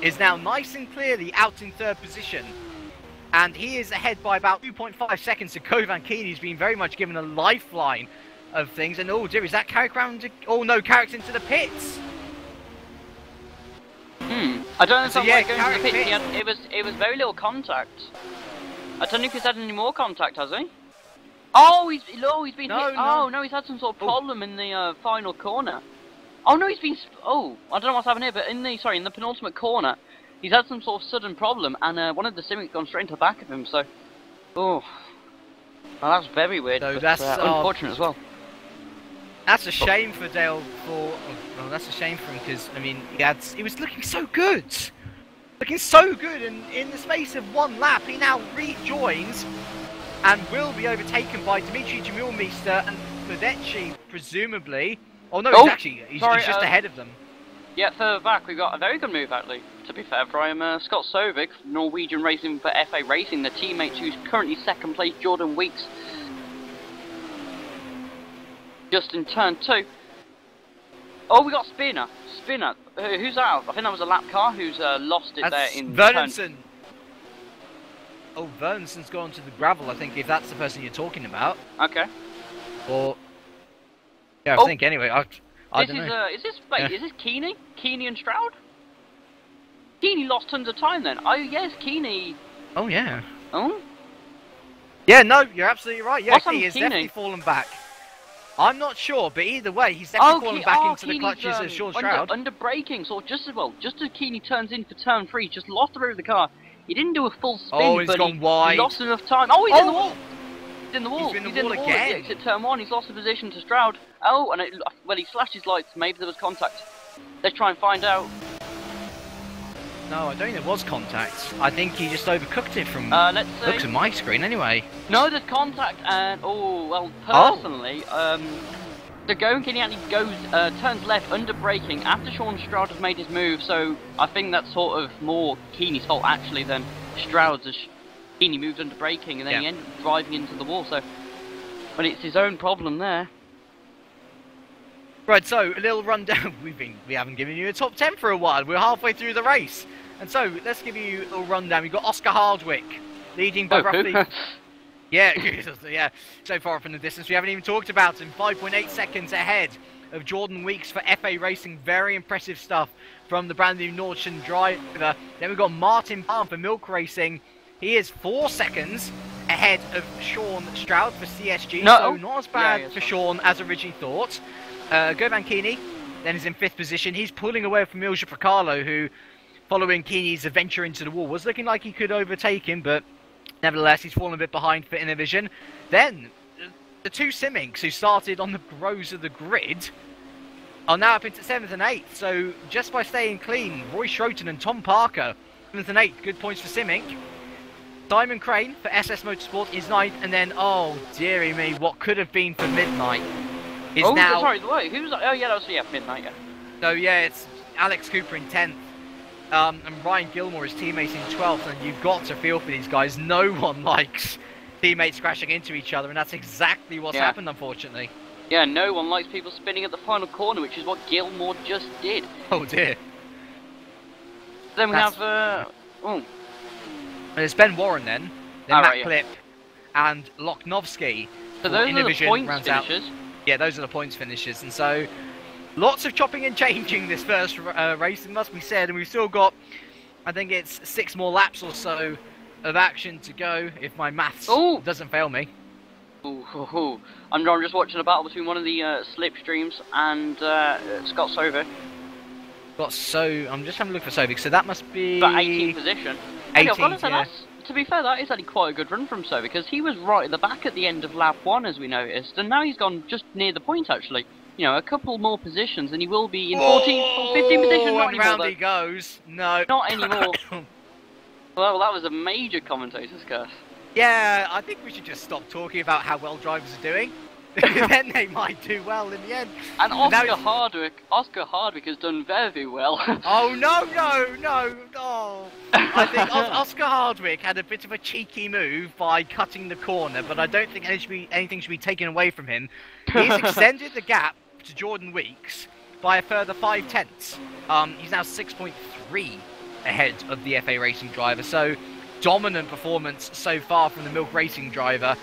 Speaker 1: is now nice and clearly out in 3rd position. And he is ahead by about 2.5 seconds to Kovan Keeney, who's been very much given a lifeline of things. And oh dear, is that Carrick round? Oh no, Carrick's into the pits.
Speaker 2: I don't know if I'm going to the pits. It was very little contact. I don't know if he's had any more contact, has he? Oh, he's been hit.
Speaker 1: No.
Speaker 2: Oh no, he's had some sort of problem in the final corner. Oh no, he's been. Oh, I don't know what's happened here, but in the penultimate corner, he's had some sort of sudden problem, and one of the Civics gone straight into the back of him. So, well, that's very weird.
Speaker 1: So
Speaker 2: but,
Speaker 1: that's
Speaker 2: unfortunate as well.
Speaker 1: That's a shame for Dale. Well, that's a shame for him because I mean, he was looking so good, and in the space of 1 lap, he now rejoins and will be overtaken by Dimitri Jamilmeister and Fedecci, presumably. Oh no, he's just ahead of them.
Speaker 2: Yeah, further back, we've got a very good move, actually, to be fair, from Scott Sovik, Norwegian Racing for FA Racing, the teammate who's currently 2nd place, Jordan Weeks, just in turn 2. Oh, we got Spinner, who's out? I think that was a lap car who's lost it there in
Speaker 1: Vernonson. Oh, Vernonson's gone to the gravel, I think, if that's the person you're talking about.
Speaker 2: Okay.
Speaker 1: Or... yeah, I think, anyway, I don't know.
Speaker 2: Is this Keeney? Keeney and Stroud? Keeney lost tons of time then. Oh yes, Keeney.
Speaker 1: Oh yeah.
Speaker 2: Oh?
Speaker 1: Yeah, no, you're absolutely right. Yeah, he has
Speaker 2: Keeney?
Speaker 1: definitely fallen back. I'm not sure, but either way, he's definitely fallen back into the clutches of Sean Stroud.
Speaker 2: Under braking, so just as Keeney turns in for turn 3, just lost the rear of the car. He didn't do a full spin,
Speaker 1: but he's gone wide.
Speaker 2: He lost enough time. Oh, he's in the wall. He's in the wall.
Speaker 1: He's in the wall again.
Speaker 2: At the exit turn 1. He's lost the position to Stroud. Oh, and he slashed his lights. Maybe there was contact. Let's try and find out.
Speaker 1: No, I don't think there was contact. I think he just overcooked it from
Speaker 2: let's see.
Speaker 1: looks at my screen anyway.
Speaker 2: No, there's contact, and personally, the Keeney actually goes turns left under braking after Sean Stroud has made his move. So I think that's sort of more Keeney's fault actually than Stroud's. As Keeney moved under braking and then he ended up driving into the wall. So, but it's his own problem there.
Speaker 1: Right, so a little rundown. We haven't given you a top 10 for a while. We're halfway through the race, and so let's give you a little rundown. We've got Oscar Hardwick leading by roughly. yeah. So far up in the distance, we haven't even talked about him. 5.8 seconds ahead of Jordan Weeks for FA Racing. Very impressive stuff from the brand new Nordschen driver. Then we've got Martin Palm for Milk Racing. He is 4 seconds ahead of Sean Stroud for CSG,
Speaker 2: no.
Speaker 1: so not as bad for Sean as originally thought. Govan Keeney then is in 5th position. He's pulling away from Ilja Procalo, who, following Keeney's adventure into the wall, was looking like he could overtake him, but nevertheless, he's fallen a bit behind for Innovision. Then, the 2 Siminks, who started on the rows of the grid, are now up into 7th and 8th. So, just by staying clean, Roy Schroten and Tom Parker, 7th and 8th, good points for Simink. Simon Crane for SS Motorsport is 9th, and then, oh, dearie me, what could have been for Midnight is now...
Speaker 2: sorry, wait, who was that? Oh, yeah, that was, Midnight, yeah.
Speaker 1: So, yeah, it's Alex Cooper in 10th. And Ryan Gilmore is teammates in 12th, and you've got to feel for these guys. No one likes teammates crashing into each other, and that's exactly what's happened, unfortunately.
Speaker 2: Yeah, no one likes people spinning at the final corner, which is what Gilmore just did.
Speaker 1: Oh dear.
Speaker 2: Then we have,
Speaker 1: It's Ben Warren then Matt Clip, and Loknovsky.
Speaker 2: So those are the points finishers.
Speaker 1: Yeah, those are the points finishers, and so lots of chopping and changing this first race, it must be said, and we've still got, I think it's 6 more laps or so of action to go, if my maths doesn't fail me. I'm just watching a battle between one of the slipstreams and Scott Sovic. I'm just having a look for Sovic, so that must be...
Speaker 2: But 18th position.
Speaker 1: 18th, yeah.
Speaker 2: To be fair, that is actually quite a good run from Sovic, because he was right at the back at the end of lap 1, as we noticed, and now he's gone just near the point, actually. You know, a couple more positions, and he will be in 14th or 15th position. Not anymore,
Speaker 1: round he goes. No.
Speaker 2: Not anymore. Well, that was a major commentator's curse.
Speaker 1: Yeah, I think we should just stop talking about how well drivers are doing. Then they might do well in the end.
Speaker 2: And Oscar Hardwick has done very well.
Speaker 1: Oh, no. Oh. I think Oscar Hardwick had a bit of a cheeky move by cutting the corner, but I don't think anything should be taken away from him. He's extended the gap to Jordan Weeks by a further 5/10. He's now 6.3 ahead of the FA Racing driver, so dominant performance so far from the Milk Racing driver.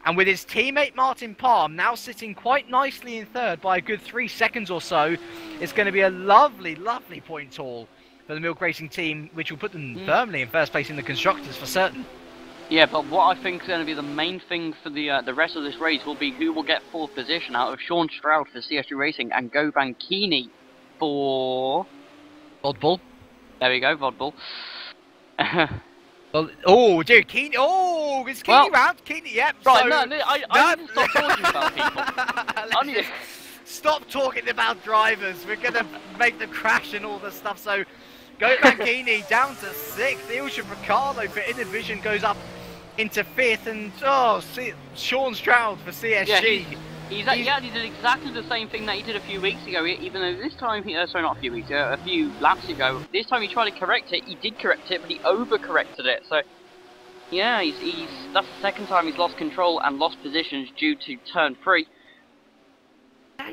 Speaker 1: And with his teammate Martin Palm now sitting quite nicely in 3rd by a good 3 seconds or so, it's going to be a lovely, lovely point haul for the Milk Racing team, which will put them firmly in 1st place in the Constructors for certain.
Speaker 2: Yeah, but what I think is going to be the main thing for the rest of this race will be who will get 4th position out of Sean Stroud for CSG Racing and Govan Keeney for...
Speaker 1: Vodbull.
Speaker 2: There we go, Vodbull.
Speaker 1: Well, oh, dude, Keeney. Oh, is Keeney round? Keeney, yep.
Speaker 2: Right, so, I need to stop talking about people.
Speaker 1: Stop talking about drivers. We're going to make them crash and all this stuff. So, Govan Keeney down to 6th. Ilja Procalo for Innovision goes up into 5th. And, Sean Stroud for CSG.
Speaker 2: Yeah, he actually did exactly the same thing that he did a few weeks ago, even though this time, sorry, not a few weeks ago, a few laps ago, this time he tried to correct it, he did correct it, but he overcorrected it, so, yeah, that's the 2nd time he's lost control and lost positions due to turn 3.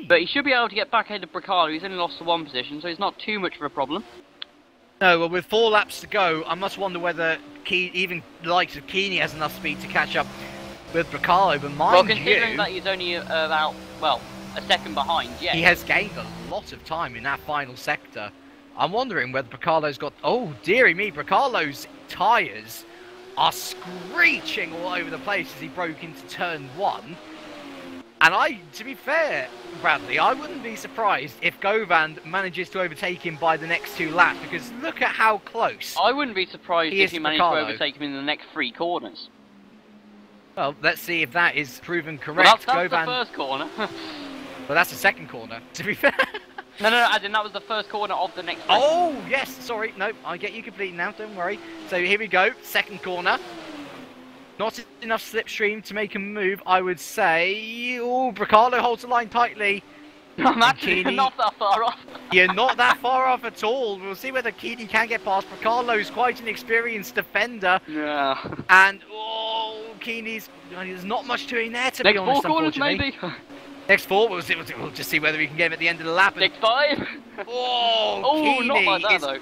Speaker 2: But he should be able to get back ahead of Bricalo. He's only lost to 1 position, so it's not too much of a problem.
Speaker 1: No, well, with 4 laps to go, I must wonder whether even the likes of Keeney has enough speed to catch up with Bricalo, but mind
Speaker 2: considering that he's only about, a second behind, yeah.
Speaker 1: He has gained a lot of time in that final sector. I'm wondering whether Bricalo's got... Oh, dearie me, Bricalo's tyres are screeching all over the place as he broke into turn 1. And to be fair, Bradley, I wouldn't be surprised if Govan manages to overtake him by the next 2 laps, because look at how close.
Speaker 2: I wouldn't be surprised if he managed to overtake him in the next 3 corners.
Speaker 1: Well, let's see if that is proven correct.
Speaker 2: Well, that's the first corner.
Speaker 1: Well, that's the 2nd corner, to be fair.
Speaker 2: No, as in that was the first corner of the next race.
Speaker 1: Oh, yes, sorry. No, I get you completely now, don't worry. So here we go, 2nd corner. Not enough slipstream to make a move, I would say. Oh, Bricalo holds the line tightly.
Speaker 2: I'm actually not that far off.
Speaker 1: You're not that far off at all. We'll see whether Keeney can get past. Bricalo's quite an experienced defender.
Speaker 2: Yeah.
Speaker 1: And, Keeney's... There's not much doing there, to be honest, unfortunately.
Speaker 2: Next 4 corners, maybe.
Speaker 1: Next 4, we'll just see whether we can get him at the end of the lap.
Speaker 2: Next 5.
Speaker 1: Keeney
Speaker 2: not like that, though.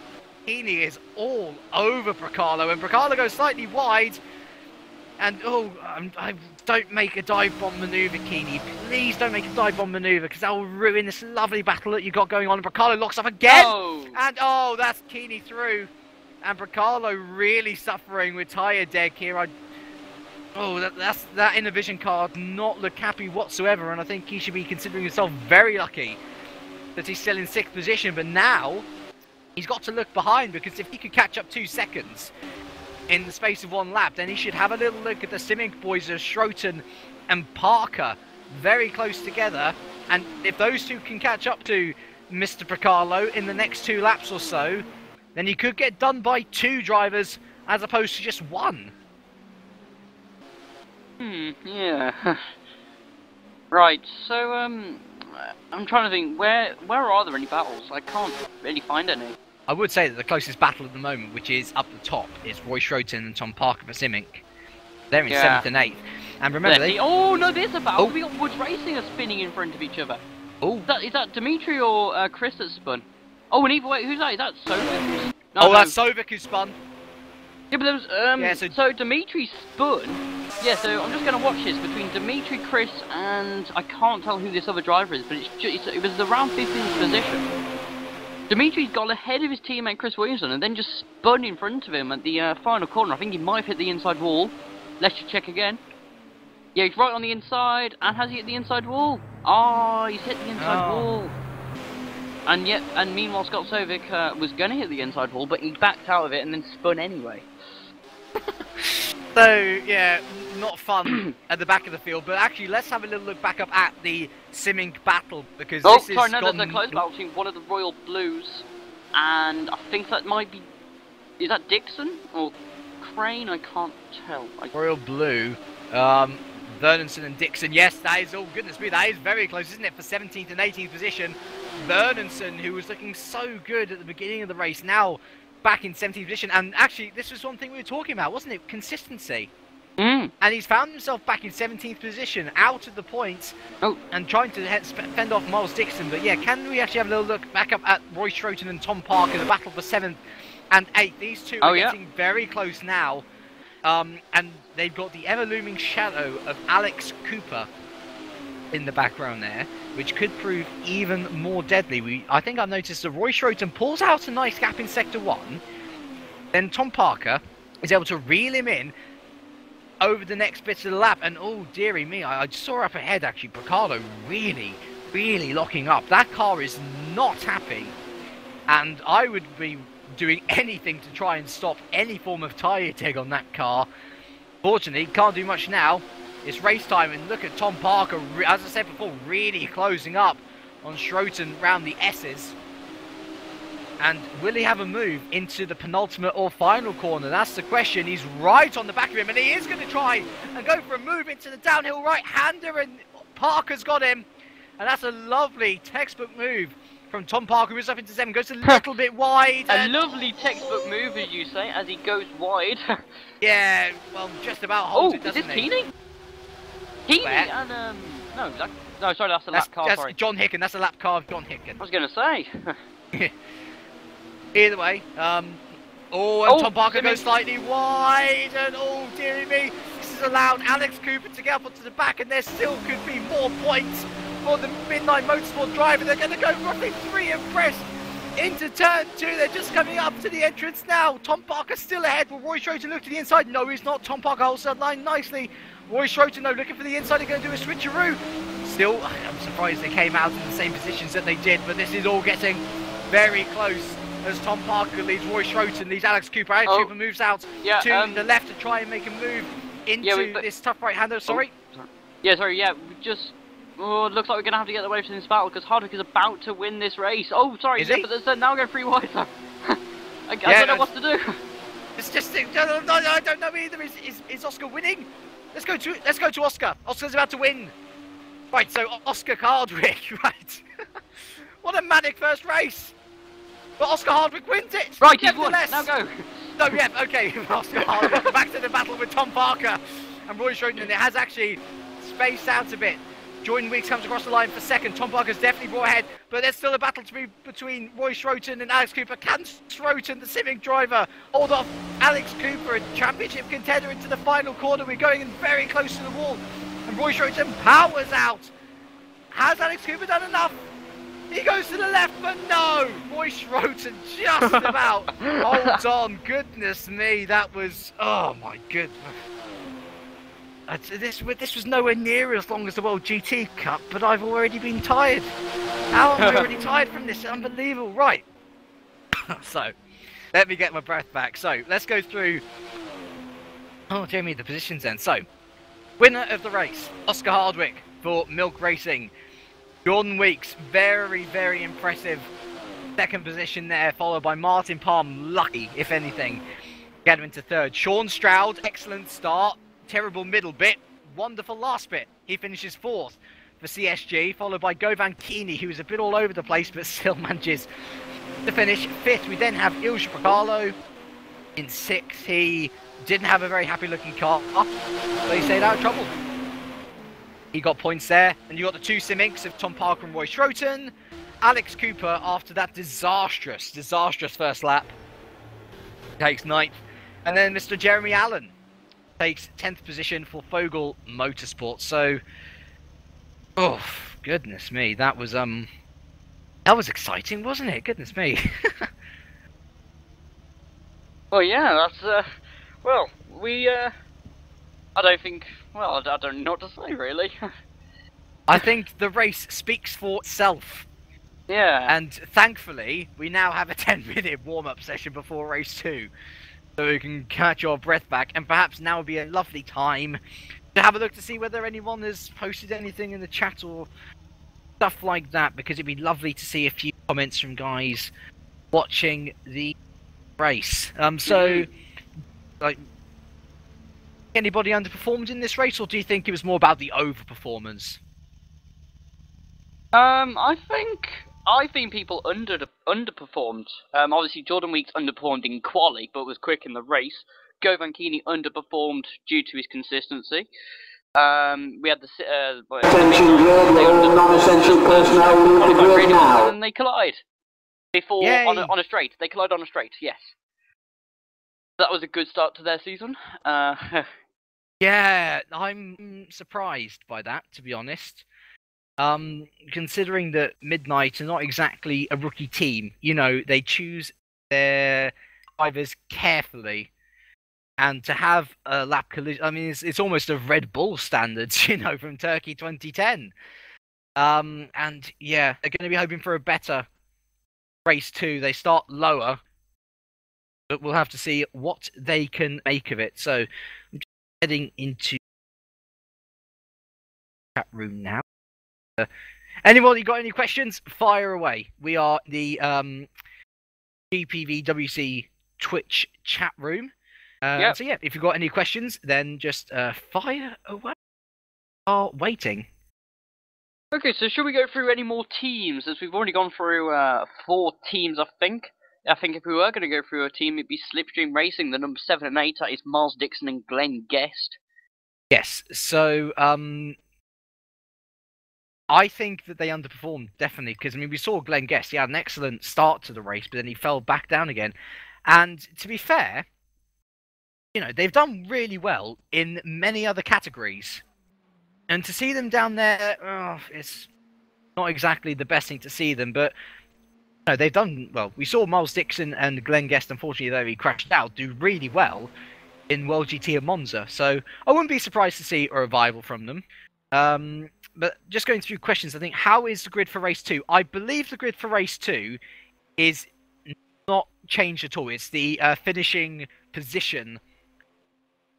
Speaker 1: Keeney is all over Bricalo, and Bricalo goes slightly wide. And, don't make a dive bomb manoeuvre, Keeney. Please don't make a dive bomb manoeuvre, because that will ruin this lovely battle that you've got going on. And Bricalo locks up again. And, that's Keeney through. And Bricalo really suffering with tyre deck here. Oh, that Innovision card not look happy whatsoever, and I think he should be considering himself very lucky that he's still in 6th position. But now he's got to look behind, because if he could catch up 2 seconds in the space of 1 lap, then he should have a little look at the Simic boys of Schroten and Parker very close together. And if those two can catch up to Mr. Piccarlo in the next 2 laps or so, then he could get done by 2 drivers as opposed to just 1.
Speaker 2: Yeah. Right, so, I'm trying to think, where are there any battles? I can't really find any.
Speaker 1: I would say that the closest battle at the moment, which is up the top, is Roy Schroten and Tom Parker for Simic. They're in 7th and 8th. And remember,
Speaker 2: oh, no, there's a battle. We got Woods Racing are spinning in front of each other.
Speaker 1: Oh.
Speaker 2: Is that Dimitri or Chris that spun? Oh, and either way, who's that? Is that Sovic?
Speaker 1: No, that's Sovic who spun.
Speaker 2: Yeah, but there was, so Dimitri spun. Yeah, so I'm just going to watch this between Dimitri, Chris, and I can't tell who this other driver is, but it was around 15th position. Dimitri's got ahead of his teammate Chris Williamson and then just spun in front of him at the final corner. I think he might have hit the inside wall. Let's just check again. Yeah, he's right on the inside. And has he hit the inside wall? Oh, he's hit the inside wall. And meanwhile, Scott Sovic was going to hit the inside wall, but he backed out of it and then spun anyway.
Speaker 1: So, yeah, not fun at the back of the field, but actually let's have a little look back up at the Simic battle, because this is
Speaker 2: there's a close battle between one of the Royal Blues, and I think that might be... Is that Dixon? Or Crane? I can't tell.
Speaker 1: Royal Blue, Vernonson and Dixon. Yes, that is, oh goodness me, that is very close, isn't it, for 17th and 18th position. Vernonson, who was looking so good at the beginning of the race, now back in 17th position. And actually, this was one thing we were talking about, wasn't it? Consistency. And he's found himself back in 17th position, out of the points, and trying to fend off Miles Dixon. But yeah, can we actually have a little look back up at Roy Schroten and Tom Parker, the battle for 7th and 8th? These two are getting very close now. And they've got the ever-looming shadow of Alex Cooper in the background there, which could prove even more deadly. I think I've noticed that Roy Schroten pulls out a nice gap in Sector 1. Then Tom Parker is able to reel him in over the next bit of the lap. And oh, dearie me, I saw up ahead, actually, Piccarlo really locking up. That car is not happy. And I would be doing anything to try and stop any form of tyre dig on that car. Fortunately, can't do much now. It's race time, and look at Tom Parker, as I said before, really closing up on Schroten round the S's. And will he have a move into the penultimate or final corner? That's the question. He's right on the back of him, and he is going to try and go for a move into the downhill right-hander, and Parker's got him. And that's a lovely textbook move from Tom Parker, who's up into 7, goes a little bit wide.
Speaker 2: A lovely textbook move, as you say, as he goes wide.
Speaker 1: Yeah, well, just about holds it, doesn't he?
Speaker 2: Is this Heaney? Heaney and, no, sorry, that's a lap car, sorry.
Speaker 1: John Hicken, that's a lap car of John Hicken.
Speaker 2: I was going to say.
Speaker 1: Either way, Tom Parker goes slightly wide, and oh, dearie me, this has allowed Alex Cooper to get up onto the back, and there still could be more points for the Midnight Motorsport driver. They're going to go roughly 3 abreast into turn 2. They're just coming up to the entrance now. Tom Parker still ahead. Will Roy Schroten look to the inside? No, he's not. Tom Parker holds that line nicely. Roy Schroten, though, looking for the inside. They're going to do a switcheroo. Still, I'm surprised they came out in the same positions that they did, but this is all getting very close as Tom Parker leads Roy Schroten, leads Alex Cooper. Alex Cooper moves out to the left to try and make a move into this tough right-hander. Sorry?
Speaker 2: We just... Oh, it looks like we're going to have to get away from this battle because Hardwick is about to win this race. Oh, sorry, but there's now going 3 wide. I don't know what to do.
Speaker 1: It's just... I don't know either. Is Oscar winning? Let's go to Oscar. Oscar's about to win. Right, so Oscar Hardwick, right. What a manic first race. But Oscar Hardwick wins it.
Speaker 2: Right, he's won. Now go.
Speaker 1: No, yeah, okay. Oscar Hardwick back to the battle with Tom Parker and Roy Schroten. It has actually spaced out a bit. Jordan Weeks comes across the line for second. Tom Parker's definitely brought ahead, but there's still a battle to be between Roy Schroten and Alex Cooper. Can Schroten, the Civic driver, hold off Alex Cooper, a championship contender, into the final corner? We're going in very close to the wall, and Roy Schroten powers out. Has Alex Cooper done enough? He goes to the left, but no! Roy Schroten just about holds on. Goodness me, that was... Oh, my goodness. This was nowhere near as long as the World GT Cup, but I've already been tired. How am I already tired from this? Unbelievable. Right. So, let me get my breath back. So, let's go through... Oh, dear me, the positions then. So, winner of the race, Oscar Hardwick for Milk Racing. Jordan Weeks, very, very impressive second position there, followed by Martin Palm, lucky, if anything, get him into third. Sean Stroud, excellent start, terrible middle bit, wonderful last bit. He finishes fourth for CSG, followed by Govan Keeney, who was a bit all over the place, but still manages to finish fifth. We then have Ilja Picalo in sixth. He didn't have a very happy looking car, but he stayed out of trouble. He got points there, and you got the two Siminks of Tom Parker and Roy Schroten. Alex Cooper, after that disastrous first lap, takes ninth. And then Mr. Jeremy Allen takes 10th position for Fogel Motorsports. So, oh, goodness me, that was exciting, wasn't it? Goodness me.
Speaker 2: Well, yeah, that's, well, we, I don't know what to say, really.
Speaker 1: I think the race speaks for itself.
Speaker 2: Yeah.
Speaker 1: And thankfully, we now have a 10-minute warm-up session before race 2. So we can catch our breath back, and perhaps now would be a lovely time to have a look to see whether anyone has posted anything in the chat or stuff like that, because it'd be lovely to see a few comments from guys watching the race. Like, anybody underperformed in this race, or do you think it was more about the overperformance?
Speaker 2: I think people underperformed. Obviously, Jordan Weeks underperformed in quali, but was quick in the race. Govan Keeney underperformed due to his consistency. We had the non-essential personnel, and then they collide. They fall on a straight. They collide on a straight. Yes, that was a good start to their season.
Speaker 1: Yeah, I'm surprised by that, to be honest. Considering that Midnight are not exactly a rookie team, you know, they choose their drivers carefully, and to have a lap collision, I mean, it's almost of Red Bull standards, you know, from Turkey 2010. And yeah, they're going to be hoping for a better race 2. They start lower, but we'll have to see what they can make of it. So, I'm just heading into the chat room now. Anybody got any questions? Fire away. We are the GPVWC Twitch chat room.
Speaker 2: Yep.
Speaker 1: So yeah, if you've got any questions, then just fire away. Are waiting.
Speaker 2: Okay, so should we go through any more teams? As we've already gone through 4 teams, I think. I think if we were going to go through a team, it'd be Slipstream Racing. The number 7 and 8 is Miles Dixon and Glenn Guest.
Speaker 1: Yes. So I think that they underperformed, definitely, because, I mean, we saw Glenn Guest. He had an excellent start to the race, but then he fell back down again. And to be fair, you know, they've done really well in many other categories. And to see them down there, it's not exactly the best thing to see them, but you know, they've done well. We saw Miles Dixon and Glenn Guest, unfortunately, though he crashed out, do really well in World GT and Monza. So I wouldn't be surprised to see a revival from them. But just going through questions, I think, how is the grid for race 2? I believe the grid for race 2 is not changed at all. It's the finishing position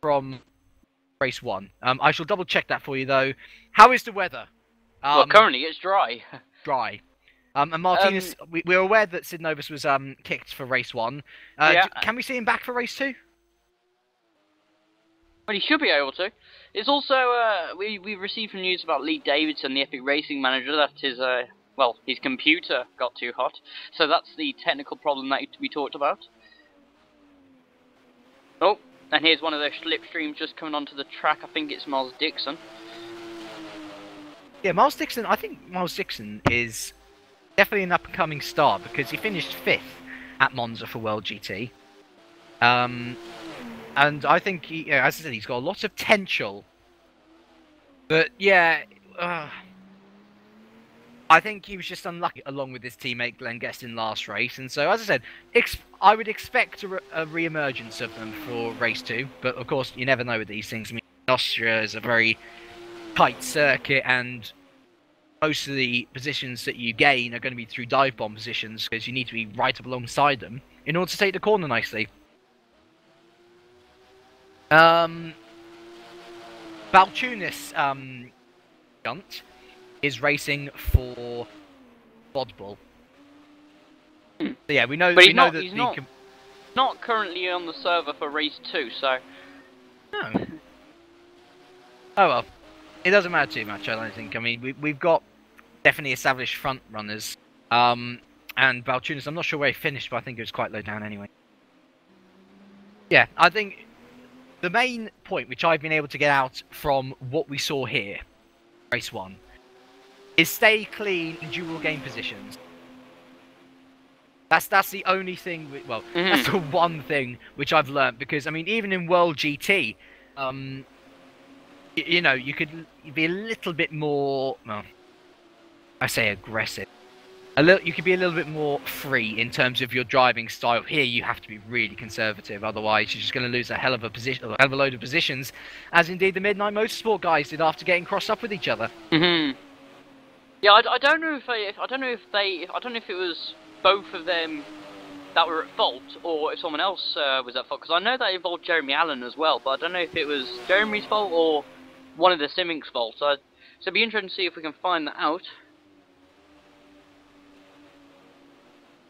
Speaker 1: from race 1. I shall double check that for you, though. How is the weather?
Speaker 2: Well, currently it's dry.
Speaker 1: Dry. And Martinez, we're aware that Sid Novus was kicked for race 1.
Speaker 2: Yeah.
Speaker 1: Can we see him back for race 2?
Speaker 2: Well, he should be able to. It's also, we received some news about Lee Davidson, the Epic Racing manager, that his computer got too hot. So that's the technical problem that we talked about. Oh, and here's one of those slipstreams just coming onto the track. I think it's Miles Dixon. Yeah,
Speaker 1: Miles Dixon, I think Miles Dixon is definitely an up-and-coming star, because he finished 5th at Monza for World GT. And I think, as I said, he's got a lot of potential. But, yeah, I think he was just unlucky, along with his teammate Glenn Guest in last race. And so, as I said, I would expect a re-emergence of them for race 2. But, of course, you never know with these things. I mean, Austria is a very tight circuit, and most of the positions that you gain are going to be through dive bomb positions because you need to be right up alongside them in order to take the corner nicely. Balchunas Gunt is racing for Bodball. So yeah, we know.
Speaker 2: But
Speaker 1: He's
Speaker 2: not currently on the server for race 2, so.
Speaker 1: No. Oh well, it doesn't matter too much. I don't think. I mean, we've got definitely established front runners. And Balchunas, I'm not sure where he finished, but I think it was quite low down anyway. Yeah, I think the main point which I've been able to get out from what we saw here, race 1, is stay clean in dual game positions. That's the only thing. That's the one thing which I've learned, because I mean, even in World GT, you know, you could be a little bit more. Well, I say aggressive. You could be a little bit more free in terms of your driving style. Here, you have to be really conservative, otherwise you're just going to lose a hell of a load of positions, as indeed the Midnight Motorsport guys did after getting crossed up with each other.
Speaker 2: Yeah, I don't know if it was both of them that were at fault, or if someone else was at fault, because I know that involved Jeremy Allen as well, but I don't know if it was Jeremy's fault or one of the Simics' fault. So it'd be interesting to see if we can find that out.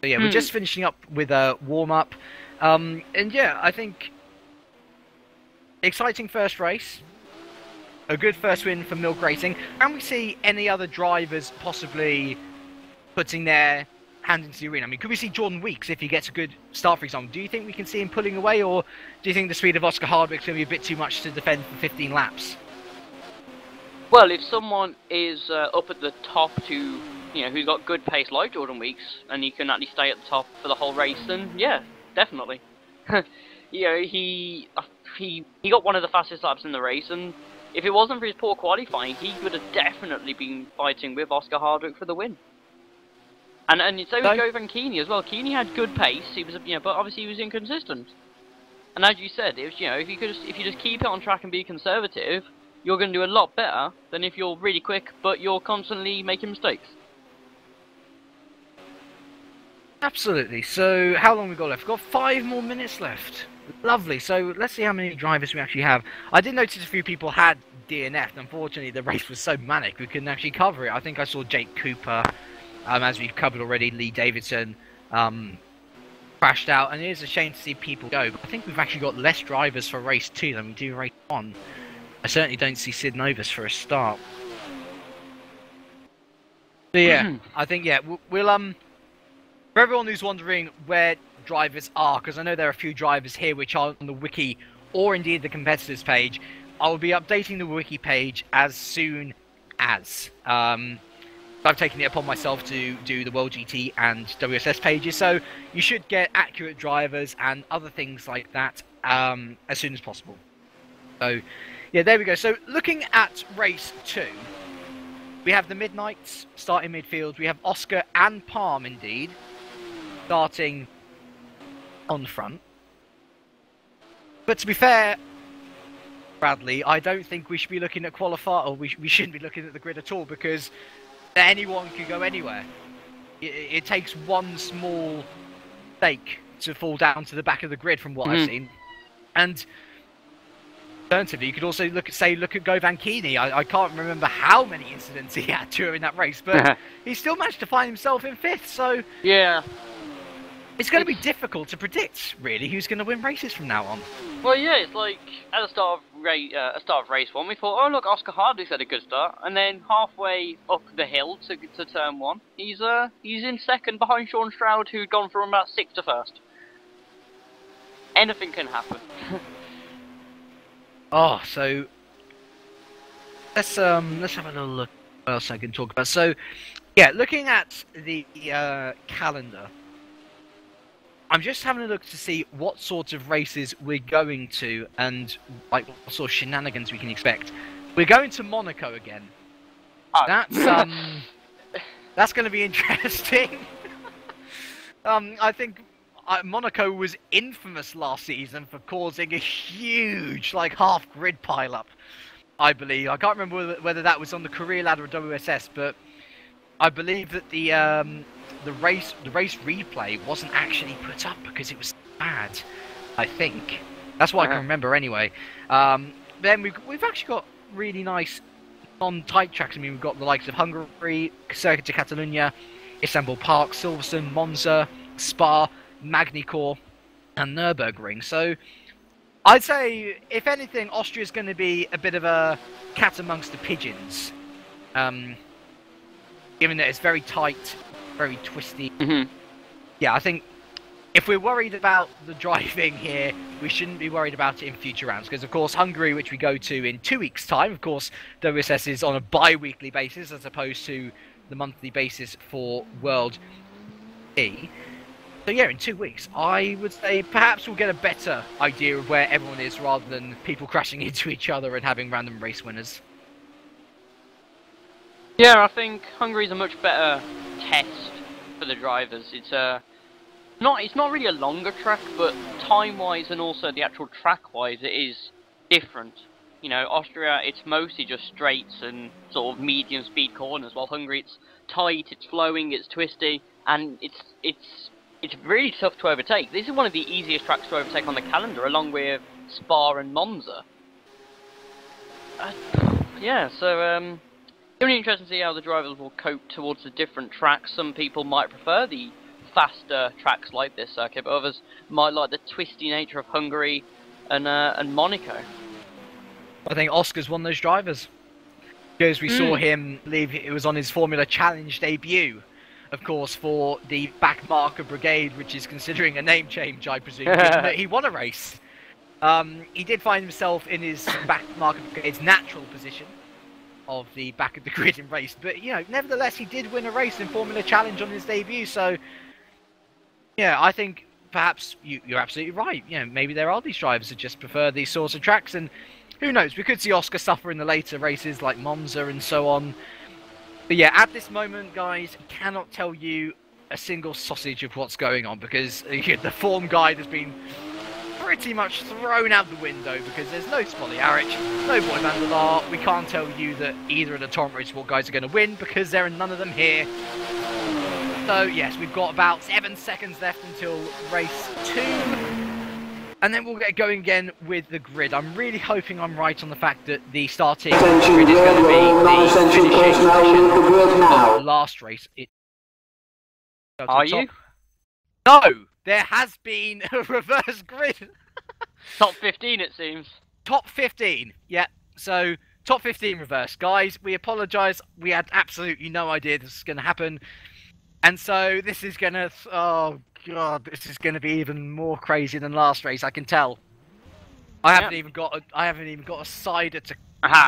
Speaker 1: So yeah, we're just finishing up with a warm-up, and yeah, I think exciting first race, a good first win for Milk Racing. Can we see any other drivers possibly putting their hand into the arena? I mean, could we see Jordan Weeks if he gets a good start, for example? Do you think we can see him pulling away, or do you think the speed of Oscar Hardwick's going to be a bit too much to defend for 15 laps?
Speaker 2: Well, if someone is up at the top to, you know, who's got good pace like Jordan Weeks, and he can actually stay at the top for the whole race, then yeah, definitely. You know, he got one of the fastest laps in the race, and if it wasn't for his poor qualifying, he would have definitely been fighting with Oscar Hardwick for the win. And so was Go Vankini as well. Keeney had good pace. He was, you know, but obviously he was inconsistent. And as you said, it was, you know, if you just keep it on track and be conservative, you're going to do a lot better than if you're really quick, but you're constantly making mistakes.
Speaker 1: Absolutely. So, how long we got left? We've got 5 more minutes left. Lovely. So, let's see how many drivers we actually have. I did notice a few people had DNF'd. Unfortunately, the race was so manic, we couldn't actually cover it. I think I saw Jake Cooper, as we've covered already, Lee Davidson, crashed out. And it is a shame to see people go. But I think we've actually got less drivers for race 2 than we do race 1. I certainly don't see Sid Novus for a start. So, yeah, I think, yeah, we'll, for everyone who's wondering where drivers are, because I know there are a few drivers here which are on the wiki or indeed the competitors page, I will be updating the wiki page as soon as. I've taken it upon myself to do the World GT and WSS pages, so you should get accurate drivers and other things like that as soon as possible. So, yeah, there we go. So, looking at race 2, we have the Midnights starting midfield. We have Oscar and Palm, indeed, starting on front. But to be fair, Bradley, I don't think we should be looking at qualify, or we shouldn't be looking at the grid at all, because anyone can go anywhere. It takes one small mistake to fall down to the back of the grid, from what I've seen. And alternatively, you could also look at Go Vankini. I can't remember how many incidents he had during that race, but he still managed to find himself in 5th. So
Speaker 2: yeah,
Speaker 1: it's going to be difficult to predict, really, who's going to win races from now on.
Speaker 2: Well, yeah, it's like at the start of race 1, we thought, oh look, Oscar Hardwick's had a good start, and then halfway up the hill to turn 1, he's in 2nd behind Sean Stroud, who'd gone from about 6th to 1st. Anything can happen.
Speaker 1: Oh, so let's have a little look what else I can talk about. So, yeah, looking at the calendar, I'm just having a look to see what sort of races we're going to and like what sort of shenanigans we can expect. We're going to Monaco again. Oh. That's going to be interesting. I think Monaco was infamous last season for causing a huge, like, half-grid pile-up, I believe. I can't remember whether that was on the career ladder or WSS, but I believe that the race replay wasn't actually put up because it was bad, I think. That's what I can remember anyway. Then we've actually got really nice non-tight tracks. I mean, we've got the likes of Hungary, Circuit de Catalunya, Istanbul Park, Silverstone, Monza, Spa, Magny-Cours, and Nürburgring. So I'd say, if anything, Austria's going to be a bit of a cat amongst the pigeons. Given that it's very tight, very twisty. Yeah, I think if we're worried about the driving here, we shouldn't be worried about it in future rounds. Because, of course, Hungary, which we go to in 2 weeks' time, of course, WSS is on a bi-weekly basis as opposed to the monthly basis for World E. So, yeah, in 2 weeks, I would say perhaps we'll get a better idea of where everyone is rather than people crashing into each other and having random race winners.
Speaker 2: Yeah, I think Hungary's a much better test for the drivers. It's not really a longer track, but time-wise and also the actual track-wise, it is different. You know, Austria, it's mostly just straights and sort of medium-speed corners, while Hungary, it's tight, it's flowing, it's twisty, and it's really tough to overtake. This is one of the easiest tracks to overtake on the calendar, along with Spa and Monza. Yeah, so it's really interesting to see how the drivers will cope towards the different tracks. Some people might prefer the faster tracks like this circuit, but others might like the twisty nature of Hungary and Monaco.
Speaker 1: I think Oscar's one of those drivers, because we saw him leave. It was on his Formula Challenge debut, of course, for the Backmarker Brigade, which is considering a name change, I presume. That he won a race. He did find himself in his Backmarker Brigade's natural position of the back of the grid in race, but you know, nevertheless, he did win a race in Formula Challenge on his debut. So, yeah, I think perhaps you're absolutely right. You know, maybe there are these drivers who just prefer these sorts of tracks, and who knows? We could see Oscar suffer in the later races like Monza and so on. But yeah, at this moment, guys, I cannot tell you a single sausage of what's going on, because the form guide has been pretty much thrown out the window, because there's no Spoljaric, no Boy van der Laar. We can't tell you that either of the Torrent Motorsport guys are going to win, because there are none of them here. So yes, we've got about 7 seconds left until race 2, and then we'll get going again with the grid. I'm really hoping I'm right on the fact that the starting grid is going to be the finishing position of the last race.
Speaker 2: Are you?
Speaker 1: No! There has been a reverse grid.
Speaker 2: Top 15, it seems.
Speaker 1: Top 15, yeah. So, top 15 reverse. Guys, we apologise. We had absolutely no idea this was going to happen. And so, this is going to... Oh, God, this is going to be even more crazy than last race, I can tell. I haven't even got a cider to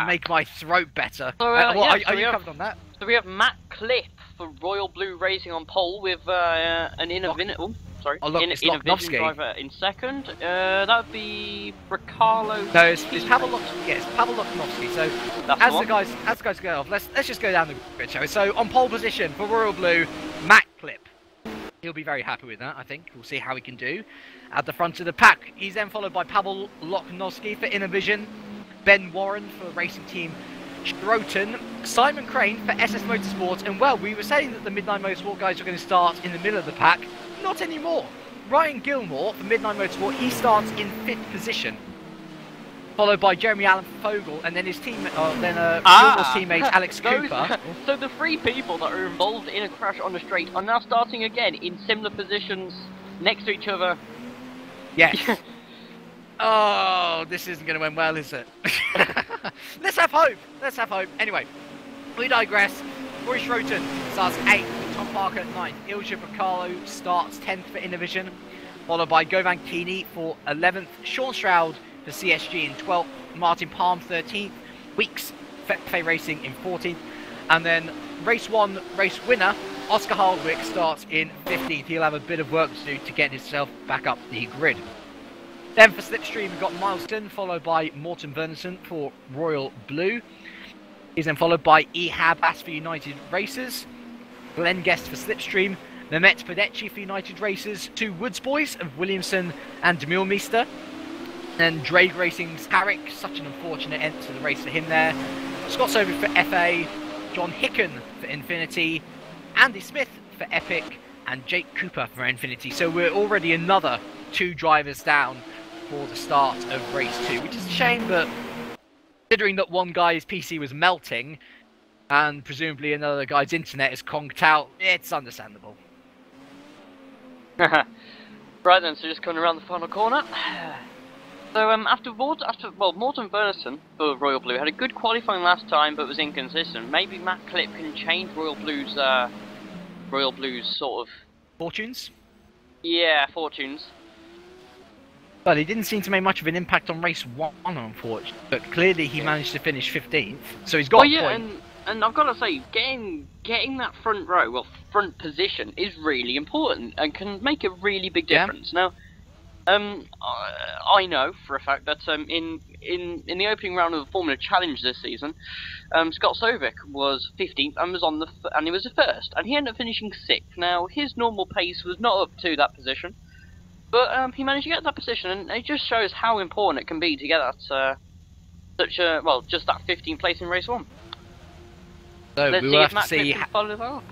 Speaker 1: make my throat better. So, are you covered on that?
Speaker 2: So we have Matt Cliff for Royal Blue Racing on pole with an Innovision driver in second. That would be Bricalo.
Speaker 1: No, it's Pavel Loknovsky. So as the guys go off, let's just go down the grid, shall we? So on pole position for Royal Blue, Matt Cliff. He'll be very happy with that, I think. We'll see how he can do. At the front of the pack, he's then followed by Pavel Loknovsky for Innovision, Ben Warren for Racing Team Stroton, Simon Crane for SS Motorsport, and well, we were saying that the Midnight Motorsport guys were going to start in the middle of the pack. Not anymore. Ryan Gilmore for Midnight Motorsport, he starts in 5th position, followed by Jeremy Allen Fogel, and then his teammate, Gilmore's teammate Alex Cooper.
Speaker 2: So the 3 people that are involved in a crash on the straight are now starting again in similar positions next to each other.
Speaker 1: Yes. Oh, this isn't going to end well, is it? Let's have hope. Let's have hope. Anyway, we digress. Roy Schroten starts 8th, Tom Parker at 9th. Ilja Bricalo starts 10th for Innovision, followed by Govan Keeney for 11th. Sean Stroud for CSG in 12th. Martin Palm 13th. Weeks Fefe Racing in 14th. And then race 1, race winner, Oscar Hardwick starts in 15th. He'll have a bit of work to do to get himself back up the grid. Then for Slipstream, we've got Mileston, followed by Morten Verneson for Royal Blue. He's then followed by Ehab Asper United Racers, Glenn Guest for Slipstream, Mehmet Padecci for United Racers, 2 Woods boys of Williamson and Demilmeister. And Drake Racing's Carrick, such an unfortunate end to the race for him there. Scott Sober for FA, John Hicken for Infinity, Andy Smith for Epic, and Jake Cooper for Infinity. So we're already another 2 drivers down for the start of race 2, which is a shame, but considering that one guy's PC was melting and presumably another guy's internet is conked out, it's understandable.
Speaker 2: Right then, so just coming around the final corner. So Morten Bernison for Royal Blue had a good qualifying last time, but was inconsistent. Maybe Matt Clip can change Royal Blue's sort of
Speaker 1: fortunes.
Speaker 2: Yeah, fortunes.
Speaker 1: Well, he didn't seem to make much of an impact on race 1, unfortunately. But clearly, he managed to finish 15th, so he's got a point.
Speaker 2: And I've got to say, getting that front row, well, front position, is really important and can make a really big difference. Now. I know for a fact that in the opening round of the Formula Challenge this season, Scott Sovic was 15th and he was the first, and he ended up finishing 6th. Now his normal pace was not up to that position, but he managed to get that position, and it just shows how important it can be to get that just that 15th place in race 1.
Speaker 1: So
Speaker 2: let's
Speaker 1: we
Speaker 2: see
Speaker 1: will
Speaker 2: if
Speaker 1: have to see.
Speaker 2: Follow that up.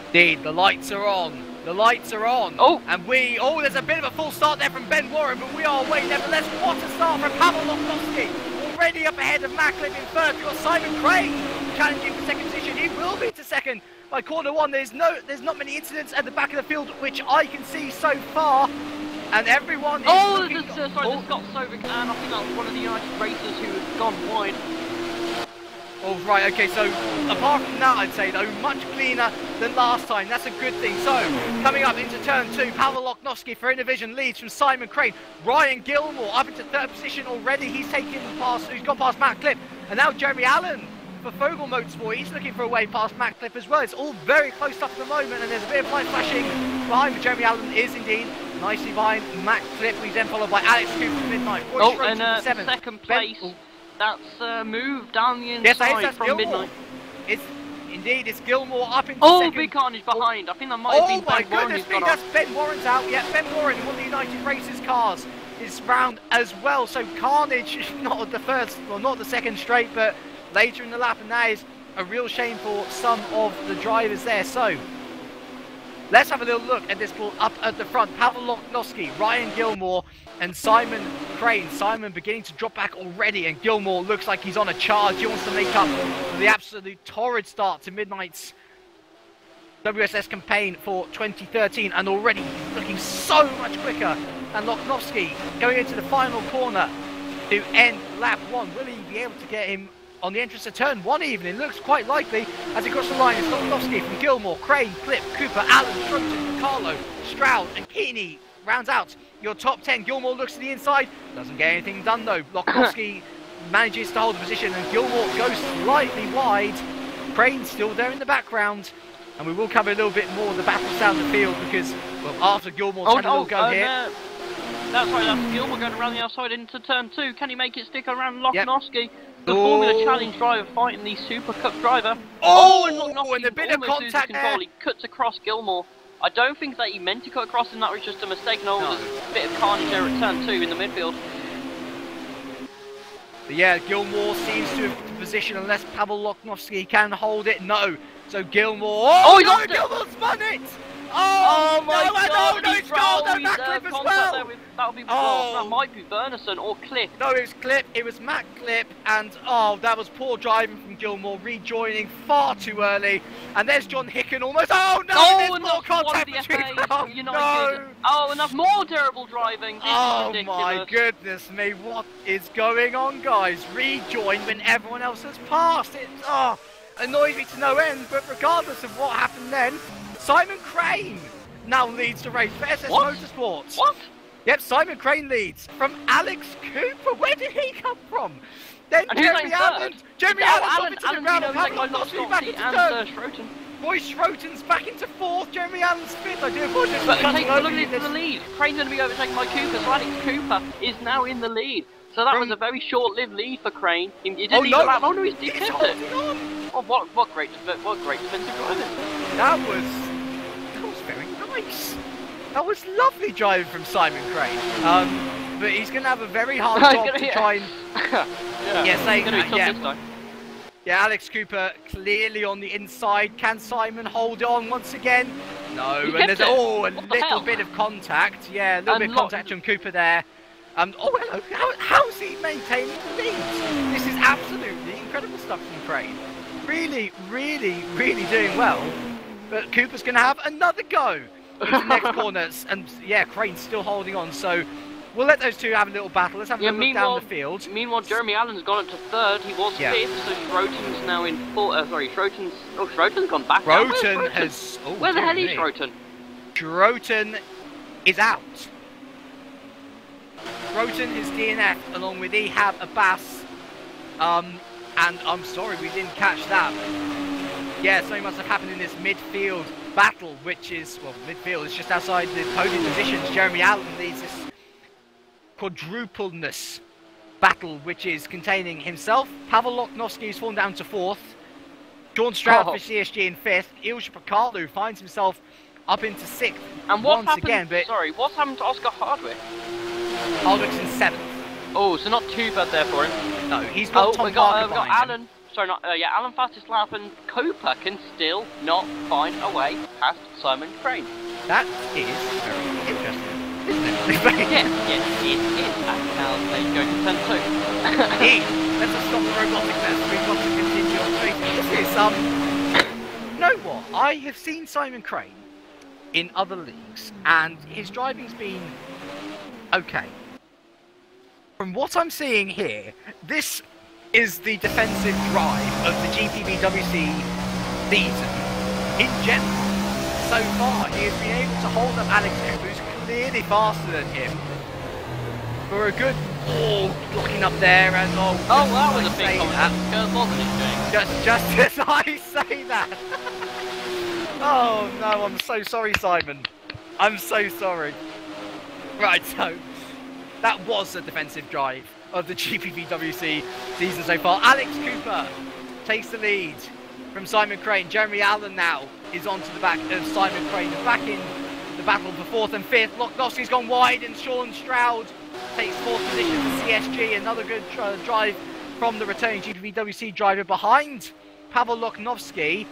Speaker 1: Indeed, the lights are on. The lights are on.
Speaker 2: Oh!
Speaker 1: And there's a bit of a full start there from Ben Warren, but we are away nevertheless. What a start from Pavel Lokowski. Already up ahead of Macklin in first. We've got Simon Crane challenging for second position. He will be to second by corner 1. There's not many incidents at the back of the field, which I can see so far. And everyone is
Speaker 2: the Scott Sovic, and I think that was one of the United racers who had gone wide.
Speaker 1: Oh, right, okay, so apart from that, I'd say, though, much cleaner than last time. That's a good thing. So, coming up into turn 2, Pavel Lokowski for Innovision leads from Simon Crane. Ryan Gilmore up into 3rd position already. He's gone past Matt Clip. And now Jeremy Allen for Fogel Motorsport. He's looking for a way past Matt Clip as well. It's all very close up at the moment, and there's a bit of light flashing behind, but Jeremy Allen is indeed nicely behind Matt Clip. He's then followed by Alex Cooper for Midnight.
Speaker 2: And second place. That's moved down the inside from
Speaker 1: Gilmore.
Speaker 2: Midnight.
Speaker 1: It's Gilmore up into second.
Speaker 2: Big carnage behind. I think that might have been Ben Warren who's got
Speaker 1: that's Ben Warren's out. Yeah, Ben Warren, one of the United Racers cars, is round as well. So carnage, not at the first, well, not the second straight, but later in the lap, and that is a real shame for some of the drivers there. So let's have a little look at this ball up at the front. Pavel Lokowski, Ryan Gilmore, and Simon Crane. Simon beginning to drop back already, and Gilmore looks like he's on a charge. He wants to make up for the absolute torrid start to Midnight's WSS campaign for 2013, and already he's looking so much quicker. And Lokowski going into the final corner to end lap 1. Will he be able to get him on the entrance to turn 1 even? It looks quite likely as he crosses the line. It's Lokowski from Gilmore, Crane, Clip, Cooper, Allen, Schroten, Carlo, Stroud, and Keeney rounds out your top 10. Gilmore looks to the inside, doesn't get anything done though. Lokowski manages to hold the position, and Gilmore goes slightly wide. Crane's still there in the background, and we will cover a little bit more of the battles down the field because, well, after Gilmore's had a little go here.
Speaker 2: That's Gilmore going around the outside into turn 2. Can he make it stick around Lokowski? Yep. The Formula Challenge driver fighting the Super Cup driver.
Speaker 1: And a bit of contact there.
Speaker 2: He cuts across Gilmore. I don't think that he meant to cut across, and that was just a mistake. No, there's a bit of carnage there at turn 2 in the midfield.
Speaker 1: But yeah, Gilmore seems to have the position unless Pavel Lokowski can hold it. No. So Gilmore. Gilmore spun it! Oh my God! No, it's goal! No, Matt Clip as well!
Speaker 2: That might be Bernison or Clip.
Speaker 1: No, it was Clip. It was Matt Clip, and that was poor driving from Gilmore, rejoining far too early. And there's John Hicken almost. There's more contact between
Speaker 2: United. No. And that's more terrible driving. This is ridiculous.
Speaker 1: My goodness me! What is going on, guys? Rejoin when everyone else has passed. It annoys me to no end. But regardless of what happened then, Simon Crane now leads the race for SS Motorsports.
Speaker 2: What?
Speaker 1: Yep, Simon Crane leads from Alex Cooper. Where did he come from? Then Jeremy Allen. Jeremy Allen into the ground. Back into third. Roy Schroten's back into 4th. Jeremy Allen's 5th. I do apologize.
Speaker 2: But take a look at the lead. Crane's going to be overtaken by Cooper, so Alex Cooper is now in the lead. So that was a very short-lived lead for Crane. He didn't even lap. Oh no, he's holding on. Oh, what great defensive driving.
Speaker 1: That was very nice. That was lovely driving from Simon Crane. But he's going to have a very hard job to try and... Yeah, Alex Cooper clearly on the inside. Can Simon hold on once again? No, and there's a little bit of contact. Yeah, a little bit of contact from Cooper there. Hello. How's he maintaining the lead? This is absolutely incredible stuff from Crane. Really, really, really doing well. But Cooper's going to have another go into the next corners. And yeah, Crane's still holding on. So we'll let those two have a little battle. Let's have a look down the field.
Speaker 2: Meanwhile, Jeremy Allen's gone up to third. He was fifth, so Schroeten's now in fourth. Schroeten's gone back.
Speaker 1: Schroeten has...
Speaker 2: Where the hell is Schroeten?
Speaker 1: Schroeten is out. Schroeten is DNF along with Ehab Abbas. And I'm sorry we didn't catch that. Yeah, something must have happened in this midfield battle, which is, well, midfield is just outside the podium positions. Jeremy Allen leads this quadrupleness battle, which is containing himself. Pavel Loknovsky's fallen down to fourth. Sean Stroud for CSG in fifth. Ilja Pakalu finds himself up into sixth once again. But
Speaker 2: sorry, what's happened to Oscar Hardwick?
Speaker 1: Hardwick's in seventh.
Speaker 2: Oh, so not too bad there for him.
Speaker 1: No, he's got Tom Parker
Speaker 2: got Allen. Sorry, Alan fastest lap, and Cooper can still not find a way past Simon Crane.
Speaker 1: That is very interesting, isn't it?
Speaker 2: Yes, it is. And now they go to turn 2.
Speaker 1: Let's stop the robotic mess. We've got to continue on straight. This is you know what? I have seen Simon Crane in other leagues, and his driving's been okay. From what I'm seeing here, this is the defensive drive of the GPVWC season in general. So far, he has been able to hold up Alex Cooper, who's clearly faster than him, for a good blocking up there, and
Speaker 2: that was a big comment, wasn't it,
Speaker 1: just as I say that. Oh no, I'm so sorry, Simon. I'm so sorry. Right, so that was a defensive drive of the GPVWC season so far. Alex Cooper takes the lead from Simon Crane. Jeremy Allen now is onto the back of Simon Crane, back in the battle for fourth and fifth. Loknovsky's gone wide, and Sean Stroud takes fourth position for CSG. Another good drive from the returning GPVWC driver. Behind Pavel Loknovsky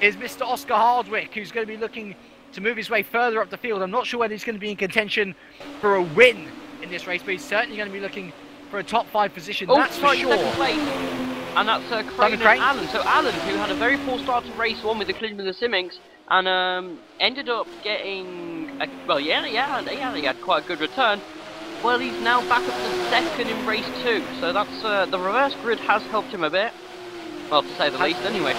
Speaker 1: is Mr. Oscar Hardwick, who's going to be looking to move his way further up the field. I'm not sure whether he's going to be in contention for a win in this race, but he's certainly going to be looking for a top 5 position, that's for sure.
Speaker 2: And that's Crane and Allen. So Allen, who had a very poor start to race 1 with the collision with the Simmings, and ended up getting, he had quite a good return. Well, he's now back up to second in race 2, so that's the reverse grid has helped him a bit. Well, to say the least, anyway.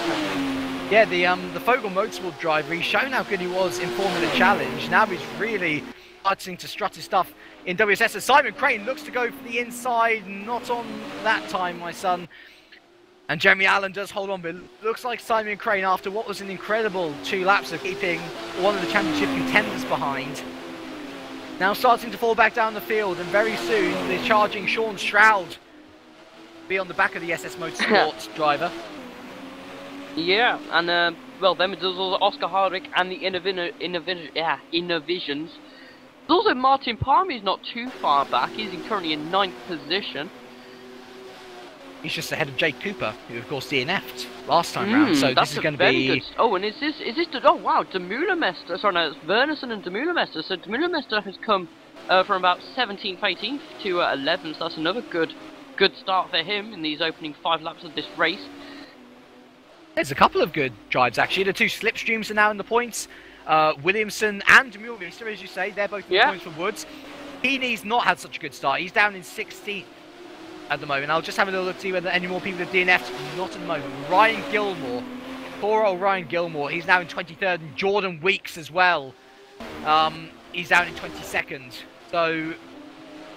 Speaker 1: Yeah, the Fogel Motorsport driver, he's shown how good he was in Formula Challenge. Now he's really starting to strut his stuff in WSS. And Simon Crane looks to go for the inside, not on that time, my son. And Jeremy Allen does hold on, but it looks like Simon Crane, after what was an incredible 2 laps of keeping one of the championship contenders behind, now starting to fall back down the field, and very soon the charging Sean Stroud be on the back of the SS Motorsport driver.
Speaker 2: Yeah, and then there's also Oscar Hardwick and the Innovisions. There's also Martin Palmer, is not too far back. He's currently in 9th position.
Speaker 1: He's just ahead of Jake Cooper, who of course DNF'd last time round. So this is going to be
Speaker 2: good. Oh, and is this oh wow, De Meulemester. Sorry, no, it's Wernerson and De Meulemester. So De Meulemester has come from about 17th, 18th to 11th. So that's another good start for him in these opening 5 laps of this race.
Speaker 1: There's a couple of good drives actually. The 2 slipstreams are now in the points. Williamson and De Meulemester, as you say, they're both in the points from Woods. Heaney's not had such a good start. He's down in 16th at the moment. I'll just have a little look to see whether any more people have DNF'd. Not at the moment. Ryan Gilmore, poor old Ryan Gilmore, he's now in 23rd, and Jordan Weeks as well. He's down in 22nd. So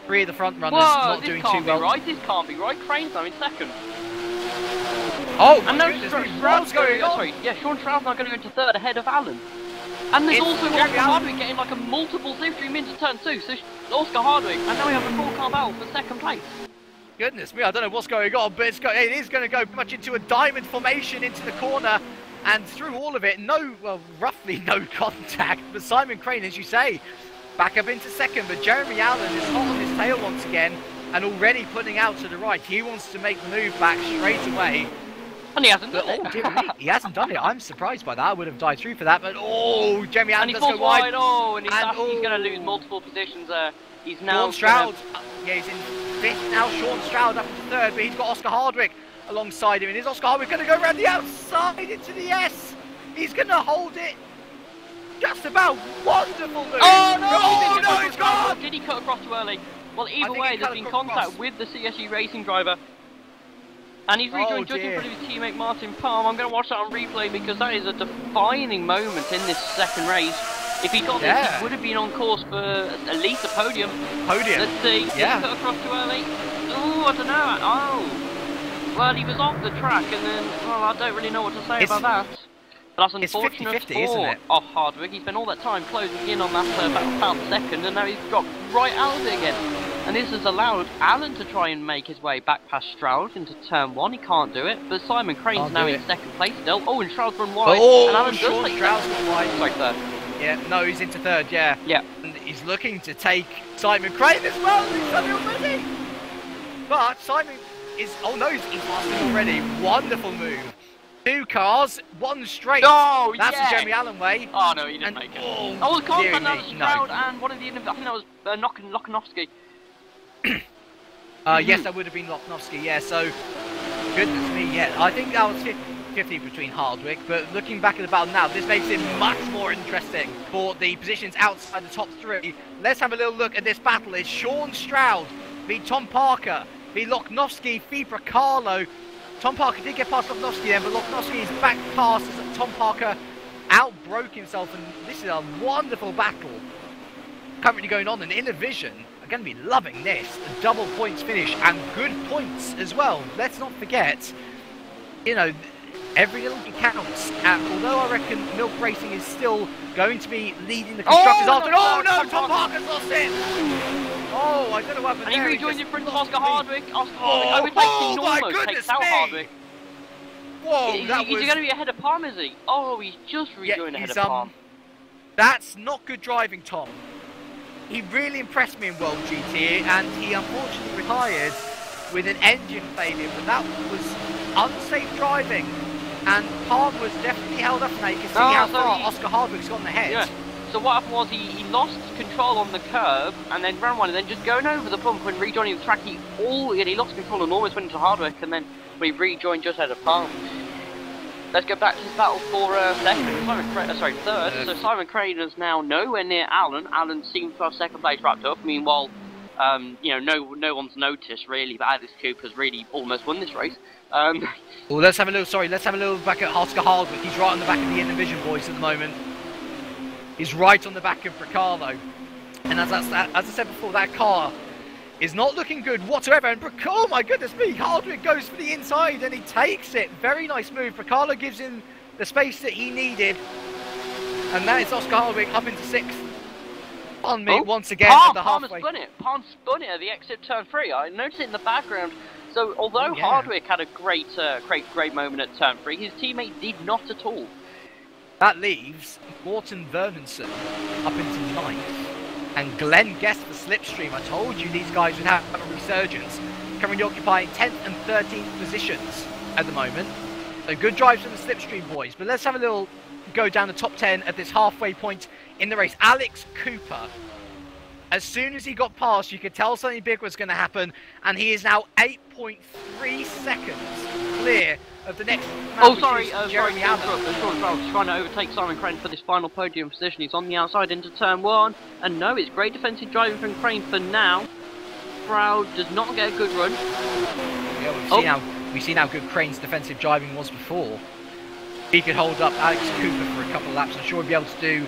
Speaker 1: 3 of the front runners not doing too well.
Speaker 2: Right. This can't be right. Crane's now in 2nd.
Speaker 1: Oh,
Speaker 2: and Stroud's going on. Sorry, yeah, Sean Stroud's now going to go into 3rd ahead of Allen. And there's also Oscar Hardwick getting like a multiple slipstream into turn 2. So Oscar Hardwick, and now we have a full car battle for 2nd place.
Speaker 1: Goodness me, I don't know what's going on, but it is going to go much into a diamond formation into the corner. And through all of it, roughly no contact. But Simon Crane, as you say, back up into second. But Jeremy Allen is hot on his tail once again and already putting out to the right. He wants to make the move back straight away.
Speaker 2: And he hasn't done it.
Speaker 1: Oh, dear me. He hasn't done it. I'm surprised by that. I would have died through for that. But, oh, Jeremy Allen does go wide.
Speaker 2: Oh, and he's going to lose multiple positions there. He's now...
Speaker 1: Sean Stroud. Yeah, he's in fifth now. Sean Stroud up into third. But he's got Oscar Hardwick alongside him. And is Oscar Hardwick going to go around the outside into the S? He's going to hold it. Just about wonderful move.
Speaker 2: Oh, no, he's gone. Did he cut across too early? Well, either way, there's been contact with the CSU racing driver. And he's rejoined just in front of his teammate Martin Palm. I'm going to watch that on replay because that is a defining moment in this second race. If he got this, he would have been on course for at least a podium. Let's see. Did he cut across too early? Oh, I don't know. Oh. Well, he was off the track and then, well, I don't really know what to say about that. But that's unfortunate
Speaker 1: it's 50-50, isn't it?
Speaker 2: Oh, Hardwick. He spent all that time closing in on that about second and now he's dropped right out of it again. And this has allowed Allen to try and make his way back past Stroud into turn 1. He can't do it, but Simon Crane's now in second place still. Oh, and Stroud's run wide.
Speaker 1: Oh,
Speaker 2: and Allen
Speaker 1: Sean Stroud's gone wide.
Speaker 2: Sorry, third.
Speaker 1: Yeah, no, he's into third, yeah.
Speaker 2: Yeah.
Speaker 1: And he's looking to take Simon Crane as well. He's done it already. But Simon is... Oh, no, he's lost it already. Wonderful move. 2 cars, 1 straight.
Speaker 2: Oh,
Speaker 1: that's the Jeremy Allen way.
Speaker 2: Oh, no, he didn't make it. Oh, the contact now, Stroud and one of the... I think that was Lokanovsky.
Speaker 1: Yes, that would have been Lochnovsky, yeah, so goodness me, yeah, I think that was 50 between Hardwick, but looking back at the battle now, this makes it much more interesting for the positions outside the top 3. Let's have a little look at this battle. It's Sean Stroud v Tom Parker v Lochnovsky v Bracalo. Tom Parker did get past Lochnovsky then, but Lochnovsky is back past as Tom Parker outbroke himself, and this is a wonderful battle currently going on, and Innovision going to be loving this. A double points finish and good points as well. Let's not forget, you know, every little bit counts. And although I reckon Milk Racing is still going to be leading the constructors after. Oh no, Tom Parker's lost it. Oh, I don't know what happened.
Speaker 2: And he rejoined in front of Oscar Hardwick. Oscar Hardwick almost takes out Hardwick.
Speaker 1: Whoa,
Speaker 2: he's going to be ahead of Palm, is he? Oh, he's just rejoined ahead of Palm.
Speaker 1: That's not good driving, Tom. He really impressed me in World GT, and he unfortunately retired with an engine failure, but that was unsafe driving, and Palm was definitely held up now. You can see how far Oscar Hardwick's gotten ahead.
Speaker 2: Yeah. So what happened was he lost control on the curb, and then ran one, and then just going over the bump and rejoining the track, he lost control and almost went into Hardwick, and then we rejoined just ahead of Palm. Let's go back to this battle for third. So Simon Crane is now nowhere near Allen. Allen seems to have second place wrapped up. Meanwhile, you know, no one's noticed really, but Alex Cooper's really almost won this race.
Speaker 1: Well, let's have a little back at Oscar Hardwick. He's right on the back of the Innovision boys at the moment. He's right on the back of Bracalo. And as I said before, that car is not looking good whatsoever, and oh my goodness me, Hardwick goes for the inside and he takes it. Very nice move. Bracalo gives him the space that he needed, and that is Oscar Hardwick up into 6th. On me once again at the halfway.
Speaker 2: Palm spun it at the exit turn 3. I noticed it in the background. So although Hardwick had a great moment at turn 3, his teammate did not at all.
Speaker 1: That leaves Morten Verminson up into 9th. And Glenn Guest for Slipstream. I told you these guys would have a resurgence. Currently occupying 10th and 13th positions at the moment. So good drives from the Slipstream boys. But let's have a little go down the top 10 at this halfway point in the race. Alex Cooper. As soon as he got past, you could tell something big was going to happen. And he is now 8.3 seconds clear of the next man, Jeremy Allen.
Speaker 2: Stroud's trying to overtake Simon Crane for this final podium position. He's on the outside into turn 1. And no, it's great defensive driving from Crane for now. Stroud does not get a good run.
Speaker 1: Yeah, we've seen how good Crane's defensive driving was before. He could hold up Alex Cooper for a couple of laps. I'm sure he'll be able to do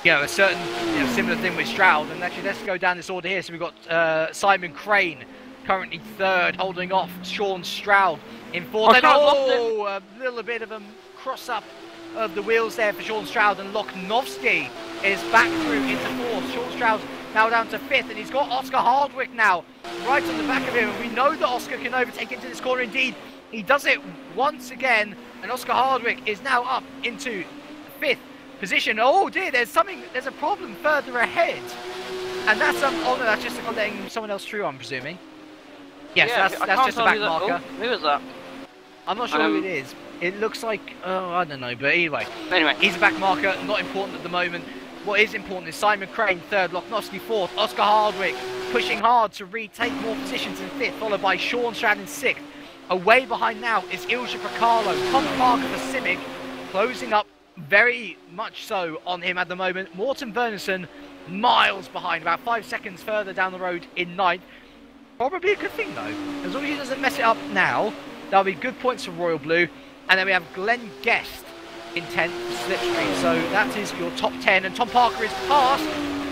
Speaker 1: a certain similar thing with Stroud. And actually, let's go down this order here. So we've got Simon Crane currently 3rd, holding off Sean Stroud in 4th. A little bit of a cross-up of the wheels there for Sean Stroud, and Lochnovsky is back through into 4th. Sean Stroud now down to 5th, and he's got Oscar Hardwick now right on the back of him, and we know that Oscar can overtake into this corner. Indeed, He does it once again, and Oscar Hardwick is now up into 5th position. Oh dear, there's a problem further ahead. And that's, oh no, that's just letting someone else through, I'm presuming. Yes,
Speaker 2: yeah,
Speaker 1: that's just a back marker.
Speaker 2: Oh, who is that?
Speaker 1: I'm not sure who it is. It looks like, oh, I don't know, but anyway.
Speaker 2: Anyway.
Speaker 1: He's a back marker, not important at the moment. What is important is Simon Crane 3rd, Lochnovsky 4th, Oscar Hardwick pushing hard to retake more positions in 5th, followed by Sean Stroud in 6th. Away behind now is Ilja Bracalo, Tom Parker for Simic, closing up very much so on him at the moment. Morten Verneson miles behind, about 5 seconds further down the road in 9th. Probably a good thing though, as long as he doesn't mess it up now. That'll be good points for Royal Blue. And then we have Glenn Guest in 10th for Slipstream. So that is your top 10. And Tom Parker is past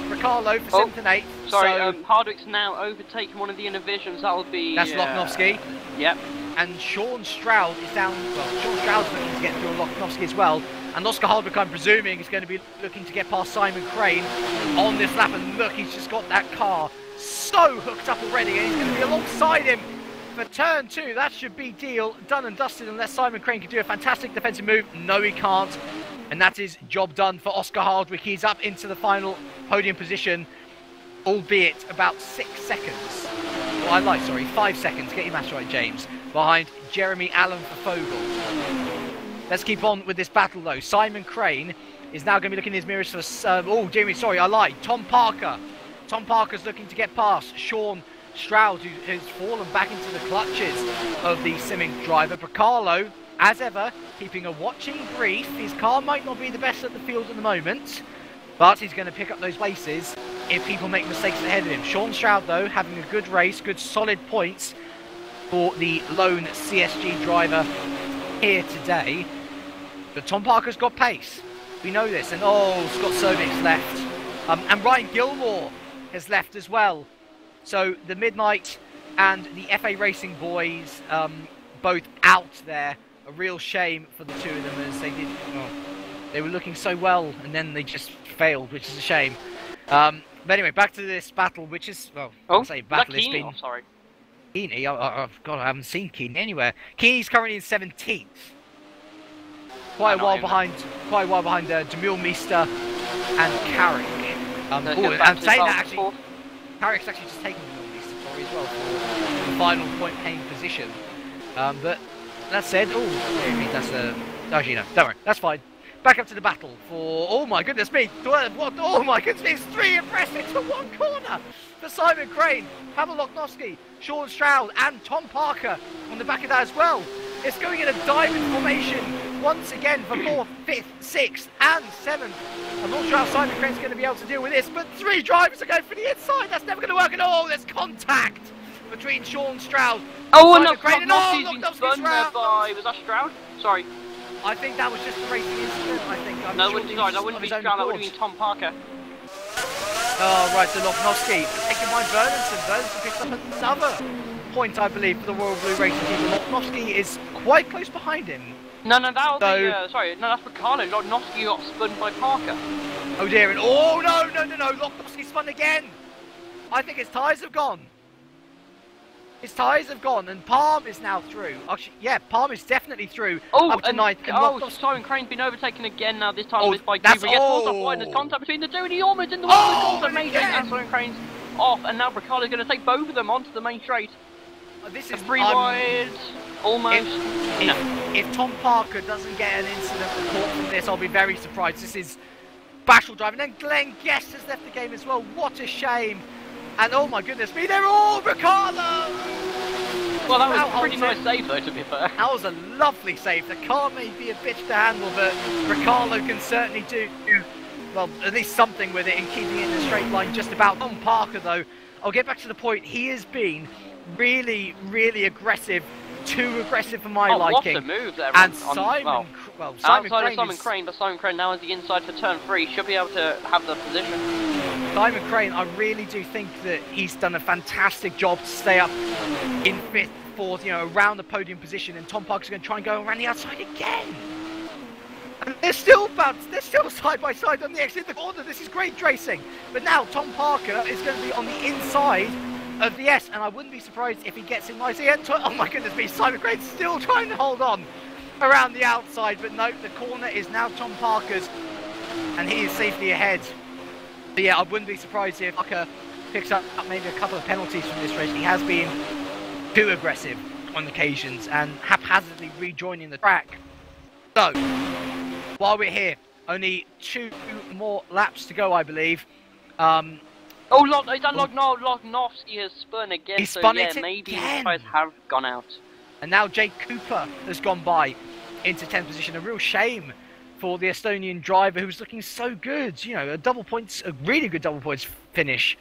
Speaker 1: Bracalo for 7th and 8th.
Speaker 2: Sorry,
Speaker 1: so
Speaker 2: Hardwick's now overtaken one of the Innovisions. That'll be...
Speaker 1: That's Lochnovsky.
Speaker 2: Yep.
Speaker 1: And Sean Stroud is down... Well, Sean Stroud's looking to get through Lochnovsky as well. And Oscar Hardwick, I'm presuming, is going to be looking to get past Simon Crane on this lap. And look, he's just got that car so hooked up already. And he's going to be alongside him for turn 2. That should be deal done and dusted unless Simon Crane can do a fantastic defensive move. No, he can't. And that is job done for Oscar Hardwick. He's up into the final podium position, albeit about 6 seconds. Well, sorry, 5 seconds. Get your maths right, James. Behind Jeremy Allen for Fogel. Let's keep on with this battle, though. Simon Crane is now going to be looking in his mirrors for... oh, Jeremy, sorry, I lied. Tom Parker. Tom Parker's looking to get past Sean Stroud, who has fallen back into the clutches of the Simic driver. Bracalo, as ever, keeping a watching brief. His car might not be the best at the field at the moment, but he's going to pick up those places if people make mistakes ahead of him. Sean Stroud, though, having a good race, good solid points for the lone CSG driver here today. But Tom Parker's got pace. We know this. And oh, Scott Sobek's left. And Ryan Gilmore has left as well. So the Midnight and the FA Racing boys both out there. A real shame for the two of them as they were looking so well and then they just failed, which is a shame. But anyway, back to this battle, which is, well, I'll say battle. It's been...
Speaker 2: Oh, sorry.
Speaker 1: Keeney, God, I haven't seen Keeney anywhere. Keeney's currently in 17th. Quite a while behind Demille Meester and Carrick. And saying that, actually, Carrick's actually just taken Demille Meester for as well for the final point paying position. But that said, actually no, don't worry, that's fine. Back up to the battle for, oh my goodness me, oh my goodness me, it's 3 abreast into 1 corner for Simon Crane, Pavel Lochnovsky, Sean Stroud and Tom Parker on the back of that as well. It's going in a diamond formation once again for 4th, 5th, 6th and 7th. I'm not sure how Simon Crane's going to be able to deal with this, but 3 drivers are going for the inside. That's never going to work at all. There's contact between Sean Stroud and Simon Crane.
Speaker 2: Lochnovsky's been spun there by, was that Stroud? Sorry.
Speaker 1: I think that was just a racing incident, I think.
Speaker 2: No, that wouldn't be Stroud, that would have been Tom Parker.
Speaker 1: Oh, right, so Lochnovsky taken by Verneson. Verneson picks up another point, I believe, for the Royal Blue Racing team. Lochnovsky is quite close behind him.
Speaker 2: No, that'll be, sorry, no, that's Bracalo. Lochnovsky got spun by Parker.
Speaker 1: Oh dear, and oh, no, Lochnovsky spun again. I think his tyres have gone. His tyres have gone, and Palm is now through. Actually, yeah, Palm is definitely through up to 9th.
Speaker 2: Simon Crane's been overtaken again now, this time by Cuba. There's contact between the two, and he almost in the main straight, and Simon Crane's off, and now Bracalo's going to take both of them onto the main straight.
Speaker 1: This is
Speaker 2: 3 wide, almost.
Speaker 1: If Tom Parker doesn't get an incident report from this, I'll be very surprised. This is Bashel driving, and then Glenn Guest has left the game as well. What a shame. And oh my goodness me, they're all Bracalo!
Speaker 2: Well, that was a pretty nice save though, to be fair.
Speaker 1: That was a lovely save. The car may be a bitch to handle, but Bracalo can certainly do, well, at least something with it in keeping it in a straight line just about. Tom Parker, though, I'll get back to the point. He has been really, really aggressive. Too aggressive for my liking.
Speaker 2: What a move there.
Speaker 1: And Simon
Speaker 2: Crane, but Simon Crane now is the inside for turn 3. Should be able to have the position.
Speaker 1: Simon Crane, I really do think that he's done a fantastic job to stay up in 5th, 4th, around the podium position. And Tom Parker's going to try and go around the outside again. And they're still side by side on the exit of the corner. This is great racing. But now Tom Parker is going to be on the inside of the S, and I wouldn't be surprised if he gets in nicely. Oh my goodness me, Simon Crane's still trying to hold on around the outside, but no, the corner is now Tom Parker's, and he is safely ahead. But yeah, I wouldn't be surprised if Parker picks up maybe a couple of penalties from this race. He has been too aggressive on occasions and haphazardly rejoining the track. So, while we're here, only 2 more laps to go, I believe.
Speaker 2: Lognovsky has spun again,
Speaker 1: he spun
Speaker 2: so yeah,
Speaker 1: it
Speaker 2: maybe
Speaker 1: again.
Speaker 2: his tires have gone out.
Speaker 1: And now Jake Cooper has gone by into 10th position. A real shame for the Estonian driver who was looking so good. You know, a really good double points finish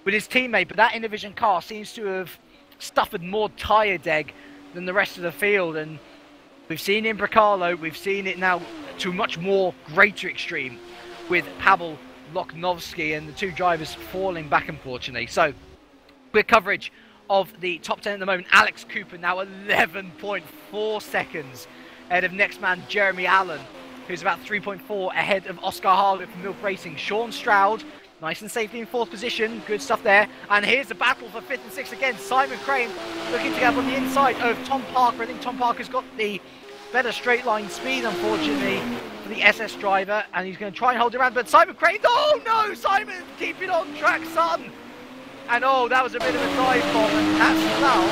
Speaker 1: with his teammate. But that Innovision car seems to have suffered more tyre deg than the rest of the field. And we've seen in Bracalo, we've seen it now to a much more greater extreme with Pavel Loknovsky and the 2 drivers falling back, unfortunately. So, quick coverage of the top 10 at the moment. Alex Cooper now 11.4 seconds ahead of next man Jeremy Allen, who's about 3.4 ahead of Oscar Harlow from Milk Racing. Sean Stroud, nice and safely in 4th position. Good stuff there. And here's a battle for 5th and 6th again. Simon Crane looking to get up on the inside of Tom Parker. I think Tom Parker's got the better straight line speed, unfortunately, for the SS driver, and he's going to try and hold it around, but Simon Crane, oh no, Simon, keep it on track, son! And oh, that was a bit of a dive bomb, and that's now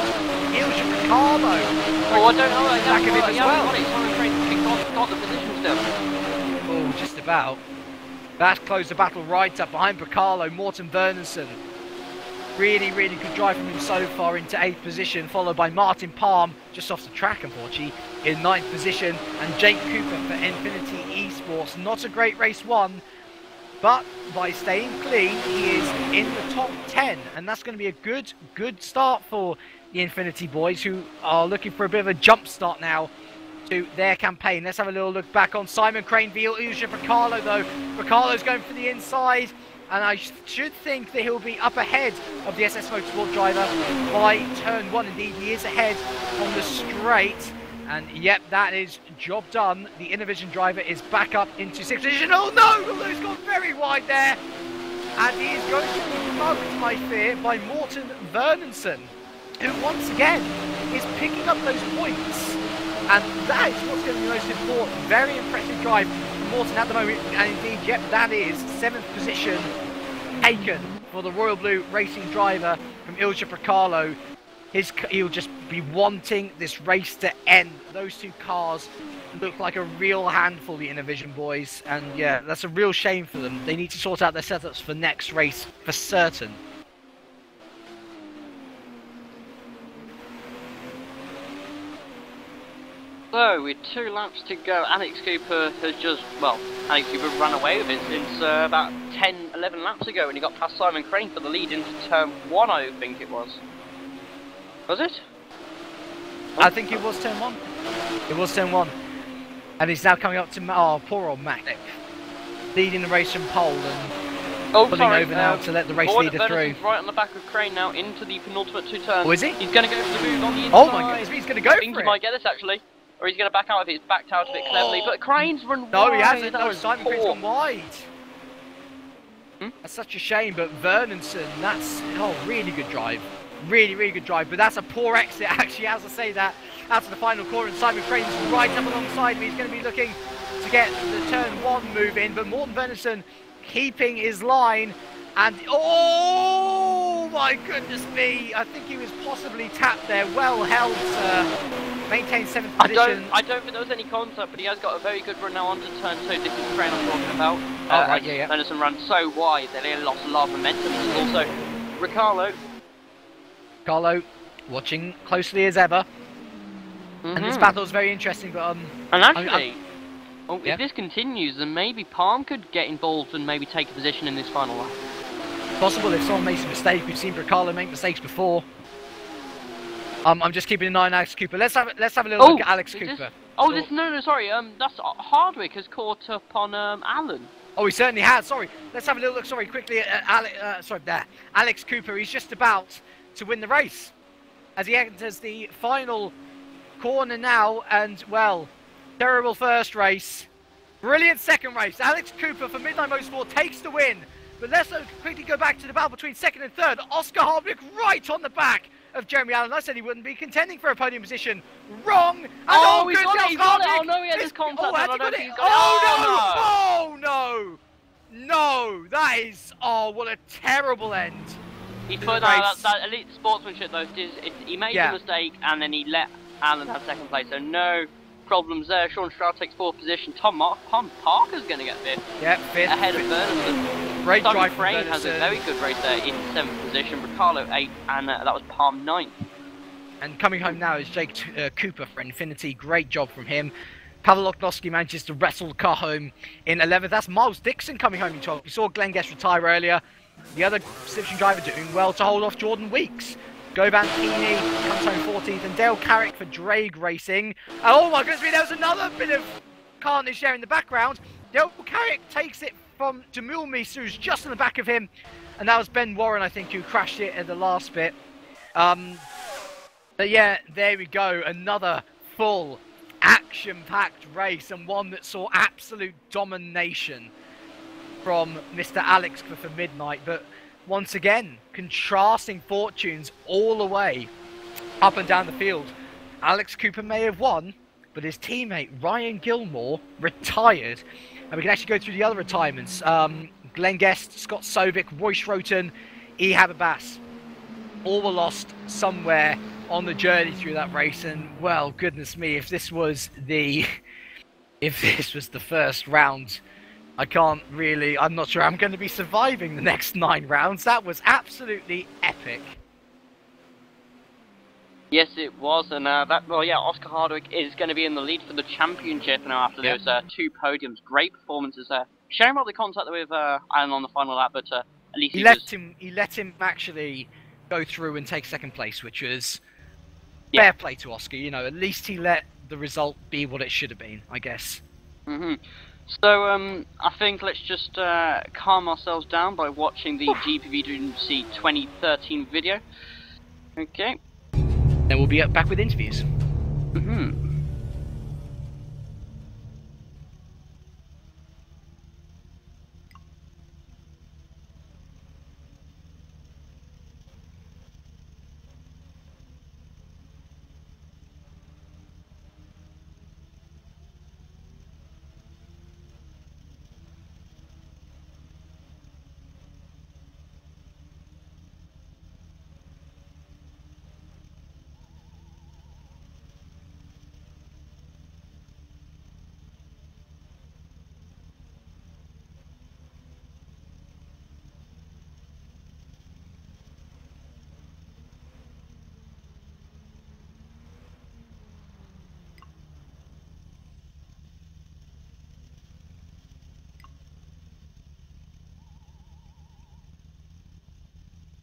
Speaker 1: Ilja Ricardo.
Speaker 2: Oh, I don't know,
Speaker 1: back of it as well.
Speaker 2: Simon Crane got the position still.
Speaker 1: Oh, just about. That's closed the battle right up behind Bracalo, Morten Verneson. Really, really good drive from him so far into 8th position, followed by Martin Palm, just off the track, unfortunately, in 9th position, and Jake Cooper for Infinity Esports. Not a great race won, but by staying clean, he is in the top 10, and that's going to be a good start for the Infinity boys, who are looking for a bit of a jump start now to their campaign. Let's have a little look back on Simon Crane v Ilja Bracalo, though. Bracalo's going for the inside, and I should think that he'll be up ahead of the SS Motorsport driver by turn 1. Indeed, he is ahead on the straight. And yep, that is job done. The Innovision driver is back up into 6th position. Oh no! He's gone very wide there. And he is going to be mugged, I fear, by Morten Verneson, who once again is picking up those points. And that is what's going to be most important. Very impressive drive from Morten at the moment. And indeed, yep, that is 7th position taken for the Royal Blue Racing driver from Ilja Bracalo. He'll just be wanting this race to end. Those 2 cars look like a real handful, the Innovision boys. And yeah, that's a real shame for them. They need to sort out their setups for next race for certain.
Speaker 2: So, with 2 laps to go, Alex Cooper has Alex Cooper ran away with it since about 10, 11 laps ago, and he got past Simon Crane for the lead into turn 1, I think it was. Was it?
Speaker 1: I think it was turn 1. It was turn 1. And he's now coming up to, poor old Mac, leading the race from pole and pulling over now to let the race leader through.
Speaker 2: Right on the back of Crane now into the penultimate 2 turns.
Speaker 1: Oh, is he?
Speaker 2: He's going to go for the move on the inside.
Speaker 1: Oh my goodness, he's going to go for it.
Speaker 2: I think he might get this actually. Or he's going to back out if he's backed out a bit cleverly. But Crane's run wide.
Speaker 1: No, he hasn't. No, Simon Crane's gone wide. That's such a shame, but Verneson, that's really good drive. Really, really good drive, but that's a poor exit actually, as I say that, out to the final corner, and Simon Crane's right up alongside me. He's going to be looking to get the turn 1 move in, but Morten Verneson keeping his line, and oh my goodness me, I think he was possibly tapped there. Well held to maintain 7th position.
Speaker 2: I don't think there was any contact, but he has got a very good run now onto turn 2. This is Crane I'm talking about.
Speaker 1: Right, yeah.
Speaker 2: Verneson ran so wide that he lost a lot of momentum. This is also Riccardo
Speaker 1: watching closely as ever, and this battle is very interesting. But
Speaker 2: and actually, if this continues, then maybe Palm could get involved and maybe take a position in this final lap.
Speaker 1: Possible if someone makes a mistake. We've seen Bracalo make mistakes before. I'm just keeping an eye on Alex Cooper. Let's have a little look at Alex Cooper.
Speaker 2: Sorry. That's Hardwick has caught up on Allen.
Speaker 1: Oh, he certainly has. Sorry. Let's have a little look. Sorry, quickly at Alex Cooper. He's just about to win the race as he enters the final corner now, and well, terrible first race, brilliant second race. Alex Cooper for Midnight Motorsport takes the win But let's quickly go back to the battle between second and third. Oscar Hardwick right on the back of Jeremy Allen. I said he wouldn't be contending for a podium position. Wrong! And
Speaker 2: oh, he's got it! Oh no, he had his contact.
Speaker 1: Oh no! No! That is... Oh, what a terrible end.
Speaker 2: He put that elite sportsmanship though. He made a mistake and then he let Allen have second place. So no problems there. Sean Stroud takes fourth position. Tom Parker's going to get fifth.
Speaker 1: Yeah, fifth.
Speaker 2: Ahead of Bernison.
Speaker 1: Great drive
Speaker 2: from Frayne has a very good race there in seventh position. Ricardo eighth, and that was Palm ninth. And
Speaker 1: coming home now is Jake Cooper for Infinity. Great job from him. Pavel Oknowski manages to wrestle the car home in 11th. That's Miles Dixon coming home in 12th. We saw Glenn Guest retire earlier. The other Civic driver doing well to hold off Jordan Weeks. Goban Keeney comes home 14th, and Dale Carrick for Drake Racing. Oh my goodness me, there was another bit of carnage there in the background. Dale Carrick takes it from Jamil Misu, who's just in the back of him, and that was Ben Warren, I think, who crashed it at the last bit. But yeah, there we go, another full action-packed race, and one that saw absolute domination from Mr. Alex for Midnight, but once again, contrasting fortunes all the way up and down the field. Alex Cooper may have won, but his teammate Ryan Gilmore retired. And we can actually go through the other retirements. Glenn Guest, Scott Sovic, Roy Schroten, Ehab Abbas, all were lost somewhere on the journey through that race. And well, goodness me, if this was the first round, I'm not sure I'm going to be surviving the next 9 rounds. That was absolutely epic.
Speaker 2: Yes, it was, and Oscar Hardwick is going to be in the lead for the championship now after those 2 podiums. Great performances there. Shame about the contact with Alan on the final lap, but at least he
Speaker 1: let him actually go through and take second place, which was fair play to Oscar. You know, at least he let the result be what it should have been, I guess.
Speaker 2: So, I think let's just calm ourselves down by watching the GPVWC 2013 video. Okay.
Speaker 1: Then we'll be back with interviews.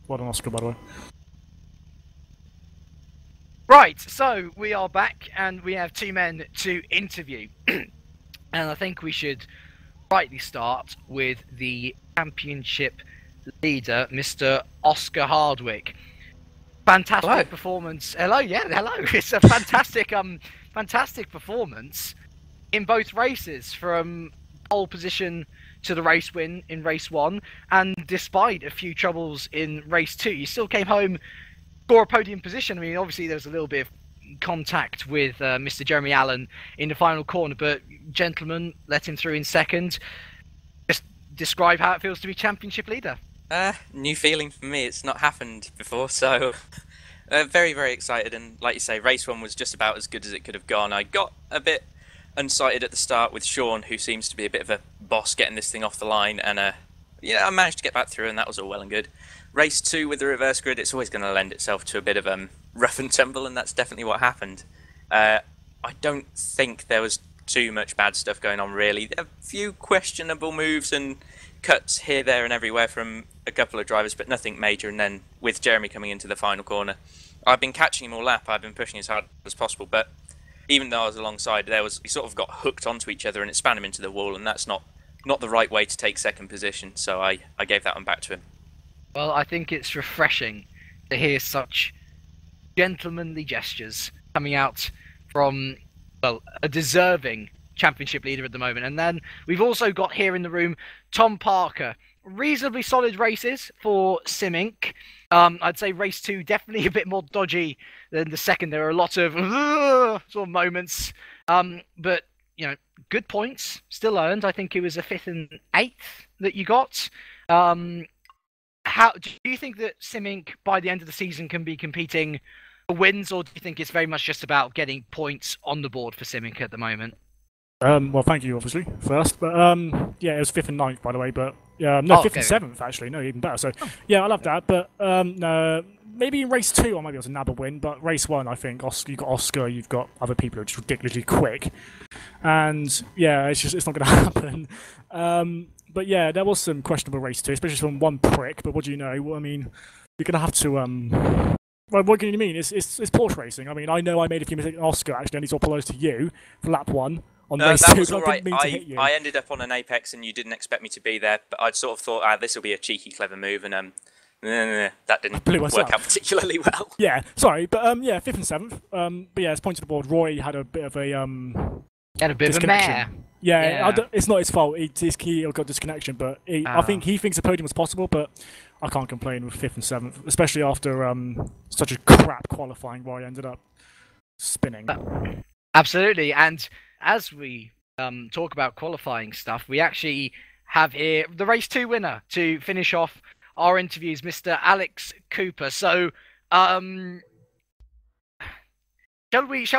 Speaker 3: What an Oscar, by the way.
Speaker 1: Right, so we are back, and we have 2 men to interview. And I think we should rightly start with the championship leader, Mr. Oscar Hardwick. Fantastic performance. Hello, hello. It's a fantastic, fantastic performance in both races, from pole position to the race win in race 1, and despite a few troubles in race 2, you still came home for a podium position. I mean, obviously there was a little bit of contact with Mr. Jeremy Allen in the final corner, but gentlemen let him through in second. Just describe how it feels to be championship leader.
Speaker 4: New feeling for me. It's not happened before, so very, very excited. And like you say, race 1 was just about as good as it could have gone. I got a bit unsighted at the start with Sean, who seems to be a bit of a boss getting this thing off the line, and I managed to get back through, and that was all well and good. Race 2 with the reverse grid, it's always going to lend itself to a bit of rough and tumble, and that's definitely what happened. I don't think there was too much bad stuff going on, really. A few questionable moves and cuts here, there and everywhere from a couple of drivers, but nothing major. And then with Jeremy coming into the final corner, I've been catching him all lap, I've been pushing as hard as possible, but even though I was alongside, we sort of got hooked onto each other and it spanned him into the wall, and that's not the right way to take second position, so I gave that one back to him.
Speaker 1: Well, I think it's refreshing to hear such gentlemanly gestures coming out from, well, a deserving championship leader at the moment. And then we've also got here in the room Tom Parker, reasonably solid races for Sim Inc. I'd say race 2 definitely a bit more dodgy than the second. There are a lot of sort of moments, but you know, good points still earned. I think it was a 5th and 8th that you got. How do you think that Sim Inc. by the end of the season can be competing for wins, or do you think it's very much just about getting points on the board for Sim Inc. at the moment?
Speaker 3: Well, thank you, obviously, first. But yeah, it was 5th and 9th, by the way. But no, 5th and 7th, actually. No, even better. So yeah, I love that. But no, maybe in race 2, I might be able to nab a win. But race 1, I think you've got Oscar, you've got other people who are just ridiculously quick, and yeah, it's not going to happen. But yeah, there was some questionable race 2, especially from one prick. But what do you know? Well, I mean, you're going to have to Well, what can you mean? It's Porsche racing. I mean, I know I made a few mistakes. Oscar actually only saw apologise to you for lap 1.
Speaker 4: No, that was all right. I ended up on an apex and you didn't expect me to be there, but I'd sort of thought, this will be a cheeky, clever move, and that didn't work out particularly well.
Speaker 3: Yeah, sorry, but yeah, 5th and 7th. But yeah, as pointed to the board, Roy had a bit of a
Speaker 1: had a bit of a mare.
Speaker 3: Yeah. It's not his fault. His key got disconnection, but I think he thinks the podium was possible, but I can't complain with 5th and 7th, especially after such a crap qualifying where I ended up spinning.
Speaker 1: Absolutely, and as we talk about qualifying stuff, we actually have here the race 2 winner to finish off our interviews, Mr. Alex Cooper. So, shall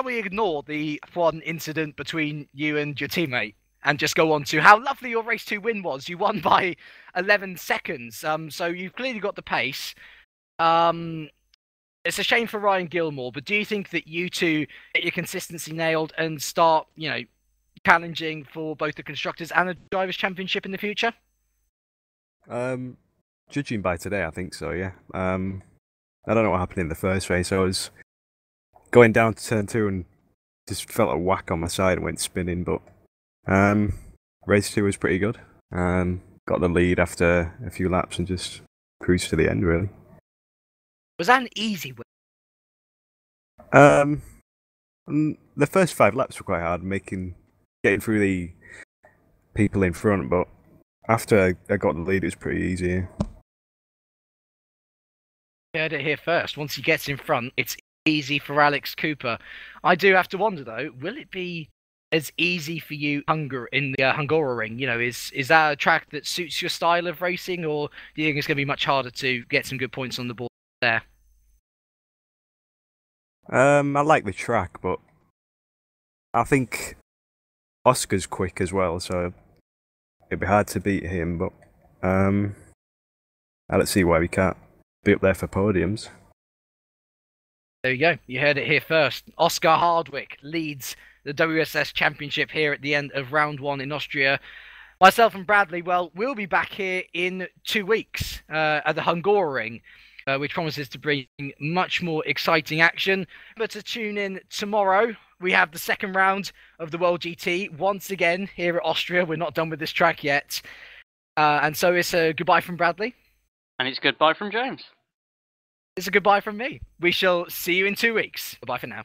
Speaker 1: we ignore the one incident between you and your teammate and just go on to how lovely your race 2 win was? You won by 11 seconds, so you've clearly got the pace. It's a shame for Ryan Gilmore, but do you think that you two get your consistency nailed and start, challenging for both the Constructors and the Drivers' Championship in the future?
Speaker 5: Judging by today, I think so, yeah. I don't know what happened in the first race. I was going down to turn 2 and just felt a whack on my side and went spinning, but race 2 was pretty good. Got the lead after a few laps and just cruised to the end, really.
Speaker 1: Was that an easy win?
Speaker 5: The first 5 laps were quite hard, getting through the people in front, but after I got the lead, it was pretty easy.
Speaker 1: You heard it here first. Once he gets in front, it's easy for Alex Cooper. I do have to wonder, though, will it be as easy for you in the Hungaroring? Is that a track that suits your style of racing, or do you think it's going to be much harder to get some good points on the board there?
Speaker 5: I like the track, but I think Oscar's quick as well, so it'd be hard to beat him, but I don't see why we can't be up there for podiums.
Speaker 1: There you go. You heard it here first. Oscar Hardwick leads the WSS Championship here at the end of round 1 in Austria. Myself and Bradley, well, we'll be back here in 2 weeks at the Hungaroring, which promises to bring much more exciting action. But to tune in tomorrow, we have the second round of the World GT once again here at Austria. We're not done with this track yet. And so it's a goodbye from Bradley.
Speaker 2: And it's goodbye from James.
Speaker 1: It's a goodbye from me. We shall see you in 2 weeks. Goodbye for now.